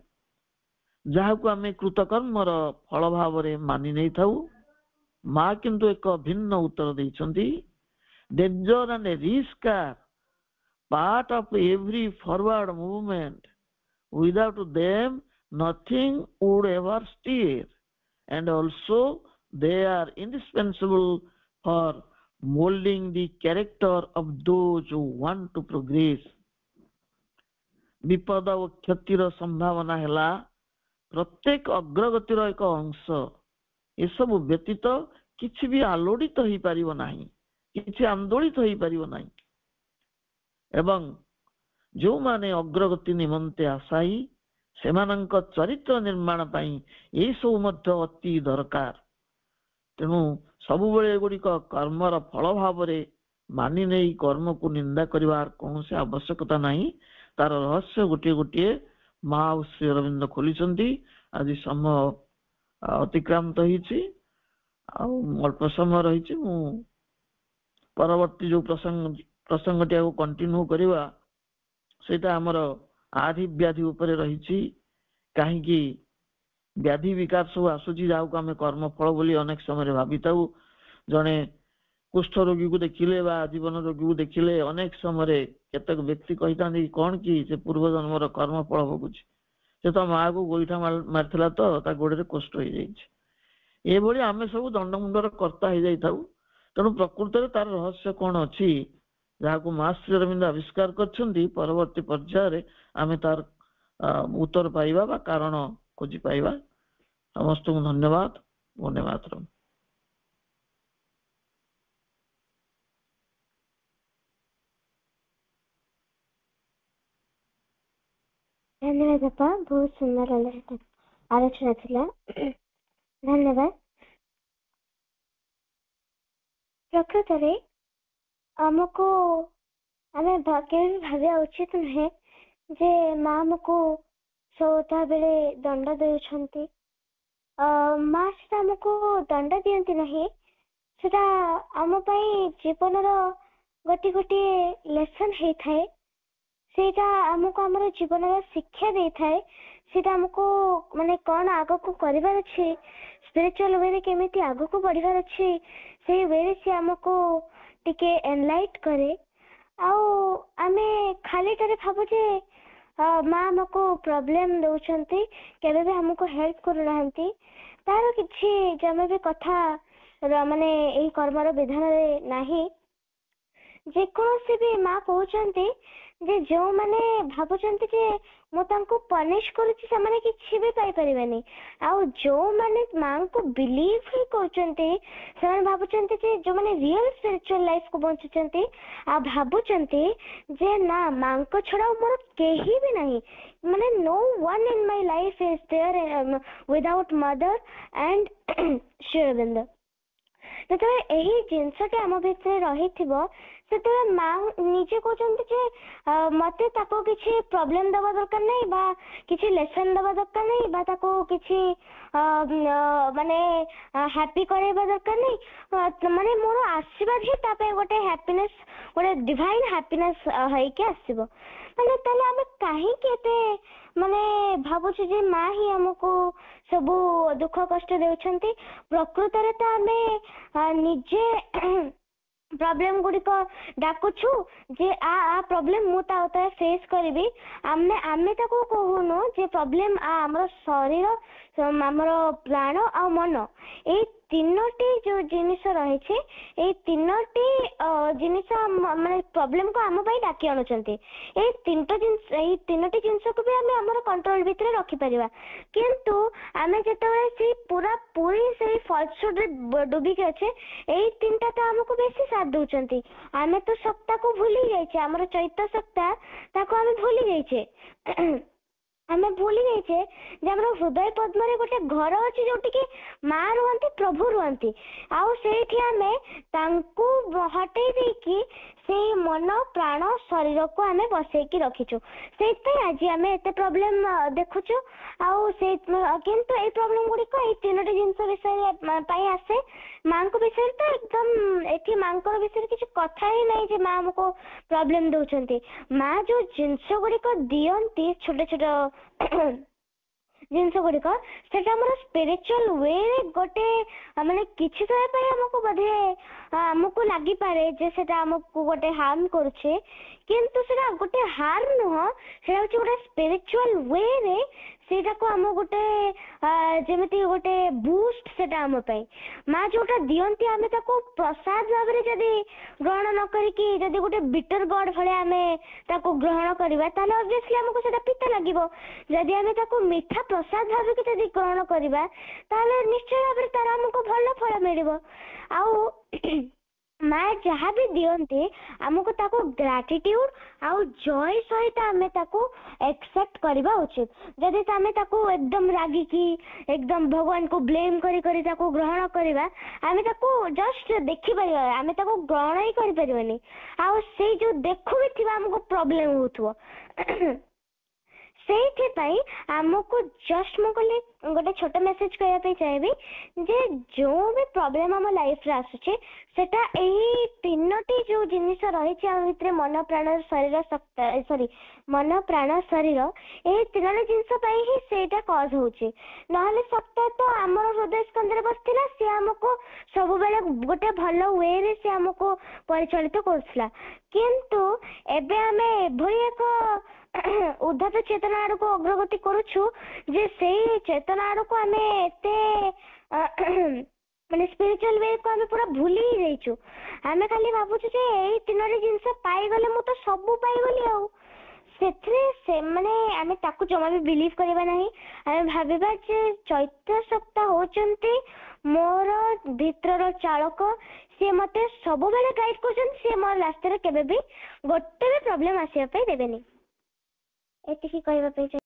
ଯାହାକୁ ଆମେ କୃତକର୍ମର ଫଳ ଭାବରେ ମାନି ନେଇଥାଉ। ମା କିନ୍ତୁ ଏକ ଭିନ୍ନ ଉତ୍ତର ଦେଇଛନ୍ତି, danger and risk are part of every forward movement. Without them nothing would ever steer, and also they are indispensable for molding the character of those who want to progress. ବିପଦ ଓ କ୍ଷତିର ସମ୍ଭାବନା ହେଲା ପ୍ରତ୍ୟେକ ଅଗ୍ରଗତିର ଏକ ଅଂଶ। ଏସବୁ ବ୍ୟତୀତ କିଛି ବି ଆଲୋଡ଼ିତ ହେଇପାରିବ ନାହିଁ, କିଛି ଆନ୍ଦୋଳିତ ହେଇପାରିବ ନାହିଁ। ଏବଂ ଯେଉଁମାନେ ଅଗ୍ରଗତି ନିମନ୍ତେ ଆଶାୟୀ, ସେମାନଙ୍କ ଚରିତ୍ର ନିର୍ମାଣ ପାଇଁ ଏସବୁ ମଧ୍ୟ ଅତି ଦରକାର। ତେଣୁ ସବୁବେଳେ ଏଗୁଡ଼ିକ କର୍ମର ଫଳ ଭାବରେ ମାନି ନେଇ କର୍ମକୁ ନିନ୍ଦା କରିବାର କୌଣସି ଆବଶ୍ୟକତା ନାହିଁ। ତାର ରହସ୍ୟ ଗୋଟିଏ ଗୋଟିଏ ମା ଆଉ ଶ୍ରୀ ଅରବିନ୍ଦ ଖୋଲିଛନ୍ତି। ଆଜି ସମୟ ଅତିକ୍ରାନ୍ତ ହେଇଛି, ଆଉ ଅଳ୍ପ ସମୟ ରହିଛି। ମୁଁ ପରବର୍ତ୍ତୀ ଯୋଉ ପ୍ରସଙ୍ଗଟିକୁ କଣ୍ଟିନ୍ୟୁ କରିବା, ସେଇଟା ଆମର ଆଦି ବ୍ୟାଧି ଉପରେ ରହିଛି। କାହିଁକି ବ୍ୟାଧି ବିକାର ସବୁ ଆସୁଛି, ଯାହାକୁ ଆମେ କର୍ମଫଳ ବୋଲି ଅନେକ ସମୟରେ ଭାବିଥାଉ। ଜଣେ କୁଷ୍ଠ ରୋଗୀକୁ ଦେଖିଲେ ବା ଜୀବନ ରୋଗୀକୁ ଦେଖିଲେ ଅନେକ ସମୟରେ କେତେକ ବ୍ୟକ୍ତି କହିଥାନ୍ତି, କଣ କି ସେ ପୂର୍ବ ଜନ୍ମର କର୍ମଫଳ ଭୋଗୁଛି, ସେ ତା ମାଆକୁ ଗୋଇଠା ମାରିଥିଲା ତ ତା ଗୋଡରେ କୁଷ୍ଠ ହେଇଯାଇଛି। ଏଭଳି ଆମେ ସବୁ ଦଣ୍ଡମୁଣ୍ଡର କର୍ତ୍ତା ହେଇଯାଇଥାଉ। ତେଣୁ ପ୍ରକୃତରେ ତାର ରହସ୍ୟ କଣ ଅଛି, ଯାହାକୁ ମା ଶ୍ରୀ ଅରବିନ୍ଦ ଆବିଷ୍କାର କରିଛନ୍ତି, ପରବର୍ତ୍ତୀ ପର୍ଯ୍ୟାୟରେ ଆମେ ତାର ଉତ୍ତର ପାଇବା ବା କାରଣ ଖୋଜି ପାଇବା। ସମସ୍ତଙ୍କୁ ଧନ୍ୟବାଦ। ବନ୍ଦେ ମାତରମ୍। ଧନ୍ୟବାଦ ବାପା, ବହୁତ ସୁନ୍ଦର ଆଲୋଚନା ଥିଲା। ଧନ୍ୟବାଦ। ପ୍ରକୃତରେ ଆମକୁ ଆମେ କେବେ ଭାବିବା ଉଚିତ ନୁହେଁ ଯେ ମା ଆମକୁ ସଦାବେଳେ ଦଣ୍ଡ ଦେଉଛନ୍ତି। ମା ସେଟା ଆମକୁ ଦଣ୍ଡ ଦିଅନ୍ତି ନାହିଁ, ସେଟା ଆମ ପାଇଁ ଜୀବନର ଗୋଟିଏ ଲେସନ ହେଇଥାଏ। ସେଇଟା ଆମକୁ ଆମର ଜୀବନର ଶିକ୍ଷା ଦେଇଥାଏ। ସେଇଟା ଆମକୁ ମାନେ କଣ ଆଗକୁ କରିବାର ଅଛି, ସ୍ପିରିଚୁଆଲ ୱେରେ କେମିତି ଆଗକୁ ବଢିବାର ଅଛି, ସେଇ ୱେରେ ସେ ଆମକୁ ଟିକେ ଏନଲାଇଟ୍ କରେ। ଆଉ ଆମେ ଖାଲିଟାରେ ଭାବୁ ଯେ ମା ଆମକୁ ପ୍ରୋବ୍ଲେମ ଦଉଛନ୍ତି, କେବେ ବି ଆମକୁ ହେଲ୍ପ କରୁନାହାନ୍ତି, ତାର କିଛି ଜମା ବି କଥା ମାନେ ଏଇ କର୍ମର ବିଧାନରେ ନାହିଁ। ଯେକୌଣସି ବି ମା କହୁଛନ୍ତି ଯେ ଯୋଉମାନେ ଭାବୁଛନ୍ତି ଯେ ମୁଁ ତାଙ୍କୁ ପନିଶ କରୁଛି ସେମାନେ କିଛି ବି ପାଇପାରିବେନି, ଆଉ ଯୋଉମାନେ ମାଙ୍କୁ ବିଲିଭ ହିଁ କରୁଛନ୍ତି ସେମାନେ ଭାବୁଛନ୍ତି ଯେ ଯୋଉମାନେ ରିଅଲ ସ୍ପିରିଚୁଆଲ ଲାଇଫ କୁ ବଞ୍ଚୁଛନ୍ତି ଆଉ ଭାବୁଛନ୍ତି ଯେ ନା ମାଙ୍କ ଛଡା ମୋର କେହି ବି ନାହିଁ, ମାନେ no one in my life is there without mother and Sri Aurobindo। ଯେତେବେଳେ ଏହି ଜିନିଷଟି ଆମ ଭିତରେ ରହିଥିବ ସେତେବେଳେ ମା ନିଜେ କହୁଛନ୍ତି ଯେ ମତେ ତାକୁ କିଛି ପ୍ରୋବ୍ଲେମ ଦବା ଦରକାର ନାହିଁ ବା କିଛି ଲେସନ ଦବା ଦରକାର ନାହିଁ ବା ତାକୁ କିଛି ମାନେ ହାପି କରାଇବା ଦରକାର ନାହିଁ, ମାନେ ମୋର ଆଶୀର୍ବାଦ ହିଁ ତା ପାଇଁ ଗୋଟେ ହ୍ୟାପିନେସ, ଗୋଟେ ଡିଭାଇନ ହ୍ୟାପିନେସ ହେଇକି ଆସିବ। ମାନେ ତାହେଲେ ଆମେ କାହିଁକି ଏତେ ମାନେ ଭାବୁଛୁ ଯେ ମା ହିଁ ଆମକୁ ସବୁ ଦୁଃଖ କଷ୍ଟ ଦେଉଛନ୍ତି? ପ୍ରକୃତରେ ତ ଆମେ ନିଜେ ପ୍ରୋବ୍ଲେମ ଗୁଡିକ ଡାକୁଛୁ ଯେ ଆ ପ୍ରୋବ୍ଲେମ ମୁଁ ତା ଫେସ୍ କରିବି। ଆମେ ତାକୁ କହୁନୁ ଯେ ପ୍ରୋବ୍ଲେମ ଆମର ଶରୀର, ଆମର ପ୍ରାଣ ଆଉ ମନ, ଏଇ ତିନୋଟି ଯୋଉ ଜିନିଷ ରହିଛି, ଏଇ ତିନୋଟି ଜିନିଷ ମାନେ ପ୍ରୋବ୍ଲେମକୁ ଆମ ପାଇଁ ଡାକି ଆଣୁଛନ୍ତି। ଏଇ ତିନୋଟି ଜିନିଷକୁ ବି ଆମେ ଆମର କଣ୍ଟ୍ରୋଲ ଭିତରେ ରଖିପାରିବା, କିନ୍ତୁ ଆମେ ଯେତେବେଳେ ସେଇ ପୁରୀ ସେଇ ଫଲସୁଡରେ ଡୁବିକି ଅଛେ, ଏଇ ତିନିଟା ତ ଆମକୁ ବେଶୀ ସାଥ ଦଉଛନ୍ତି। ଆମେ ତ ସତ୍ତାକୁ ଭୁଲି ଯାଇଛେ, ଆମର ଚୈତ୍ୟ ସତ୍ତା ତାକୁ ଆମେ ଭୁଲି ଯାଇଛେ। ଆମେ ଭୁଲି ଯାଇଛେ ଯେ ଆମର ହୃଦୟ ପଦ୍ମରେ ଗୋଟେ ଘର ଅଛି ଯୋଉଠିକି ମା ରୁହନ୍ତି, ପ୍ରଭୁ ରୁହନ୍ତି, ଆଉ ସେଇଠି ଆମେ ତାଙ୍କୁ ହଟେଇ ଦେଇକି ସେଇ ମନ ପ୍ରାଣ ଶରୀରକୁ ଆମେ ବସେଇକି ରଖିଛୁ। ସେଇଥିପାଇଁ ଆଜି ଆମେ ଏତେ ପ୍ରୋବ୍ଲେମ ଦେଖୁଛୁ। ଆଉ କିନ୍ତୁ ଏଇ ପ୍ରୋବ୍ଲେମ ଗୁଡିକ ଏଇ ତିନୋଟି ଜିନିଷ ବିଷୟରେ ପାଇଁ ଆସେ। ମାଙ୍କ ବିଷୟରେ ତ ଏକଦମ ଏଠି ମାଙ୍କର ବିଷୟରେ କିଛି କଥା ହିଁ ନାହିଁ ଯେ ମା ଆମକୁ ପ୍ରୋବ୍ଲେମ ଦଉଛନ୍ତି। ମା ଯୋଉ ଜିନିଷ ଗୁଡିକ ଦିଅନ୍ତି, ଛୋଟ ଛୋଟ ଜିନିଷ ଗୁଡିକ, ସେଟା ଆମର ସ୍ପିରିଚୁଆଲ ୱେରେ ଗୋଟେ ମାନେ କିଛି ସମୟ ପାଇଁ ଆମକୁ ବୋଧେ ଆମକୁ ଲାଗିପାରେ ଯେ ସେଟା ଆମକୁ ଗୋଟେ ହାର୍ମ କରୁଛି, କିନ୍ତୁ ସେଟା ଗୋଟେ ହାର୍ମ ନୁହଁ, ସେଟା ହଉଛି ଗୋଟେ ସ୍ପିରିଚୁଆଲ ୱେରେ ସେଇଟାକୁ ଆମ ଗୋଟେ ଯେମିତି ଗୋଟେ ବୁଷ୍ଟ ସେଟା ଆମ ପାଇଁ। ମା ଯୋଉଟା ଦିଅନ୍ତି ଆମେ ତାକୁ ପ୍ରସାଦ ଭାବରେ ଯଦି ଗ୍ରହଣ ନ କରିକି ଯଦି ଗୋଟେ ବିଟର ଗଡ ଭଳିଆ ଆମେ ତାକୁ ଗ୍ରହଣ କରିବା, ତାହେଲେ ଅବଭିୟସଲି ଆମକୁ ସେଟା ପିତା ଲାଗିବ। ଯଦି ଆମେ ତାକୁ ମିଠା ପ୍ରସାଦ ଭାବିକି ଯଦି ଗ୍ରହଣ କରିବା, ତାହେଲେ ନିଶ୍ଚୟ ଭାବରେ ତାର ଆମକୁ ଭଲ ଫଳ ମିଳିବ। ଆଉ ମା ଯାହା ବି ଦିଅନ୍ତି ଆମକୁ ତାକୁ ଗ୍ରାଟିଟ୍ୟୁଡ ଆଉ ଜୟ ସହିତ ଆମେ ତାକୁ एक्सेप्ट କରିବା ଉଚିତ। ଯଦି ଆମେ ତାକୁ एकदम ରାଗିକି एकदम ଭଗବାନକୁ ବ୍ଲେମ କରି କରି ତାକୁ ଗ୍ରହଣ କରିବା, ଆମେ ତାକୁ ଜଷ୍ଟ ଦେଖିପାରିବା, ଆମେ ତାକୁ ଗ୍ରହଣ ହିଁ କରିପାରିବାନି। ଆଉ ସେଇ ଯୋଉ ଦେଖୁ ବି ଥିବା ଆମକୁ ପ୍ରୋବ୍ଲେମ ହଉଥିବ। ସେଇଥିପାଇଁ ଆମକୁ ଜଷ୍ଟ ମୁଁ କହିଲି ଗୋଟେ ଛୋଟ ମେସେଜ କହିବା ପାଇଁ ଚାହିଁବି ଯେ ଯୋଉ ବି ପ୍ରୋବ୍ଲେମ ଆମ ଲାଇଫରେ ଆସୁଛି ସେଟା ଏଇ ତିନୋଟି ଯୋଉ ଜିନିଷ ରହିଛି ଆମ ଭିତରେ, ମନ ପ୍ରାଣ ଶରୀର ମନ ପ୍ରାଣ ଶରୀର, ଏଇ ତିନୋଟି ଜିନିଷ ପାଇଁ ହିଁ ସେଇଟା କଜ ହଉଛି। ନହେଲେ ସତ୍ୟ ତ ଆମର ହୃଦୟ ସ୍କନ୍ଧରେ ବସିଥିଲା, ସିଏ ଆମକୁ ସବୁବେଳେ ଗୋଟେ ଭଲ ୱେରେ ସେ ଆମକୁ ପରିଚାଳିତ କରୁଥିଲା। କିନ୍ତୁ ଏବେ ଆମେ ଏଭଳି ଏକ ଉଦ୍ଧତ ଚେତନା ଆଡକୁ ଅଗ୍ରଗତି କରୁଛୁ ଯେ ସେଇ ଚେତନା ଆଡକୁ ଆମେ ଏତେ ମାନେ ସ୍ପିରିଚୁଆଲ ୱେ କୁ ଆମେ ପୁରା ଭୁଲି ହିଁ ଯାଇଛୁ। ଆମେ ଖାଲି ଭାବୁଛୁ ଯେ ଏଇ ତିନୋଟି ଜିନିଷ ପାଇଗଲେ ମୁଁ ତ ସବୁ ପାଇଗଲି, ଆଉ ସେଥିରେ ମାନେ ଆମେ ତାକୁ ଜମା ବି ବିଲିଭ କରିବା ନାହିଁ। ଆମେ ଭାବିବା ଯେ ଚୈତ୍ୟ ସତ୍ତା ହଉଛନ୍ତି ମୋର ଭିତରର ଚାଳକ, ସିଏ ମତେ ସବୁବେଳେ ଗାଇଡ କରୁଛନ୍ତି, ସିଏ ମୋ ରାସ୍ତାରେ କେବେ ବି ଗୋଟେ ବି ପ୍ରୋବ୍ଲେମ ଆସିବା ପାଇଁ ଦେବେନି। ଏତିକି କହିବା ପାଇଁ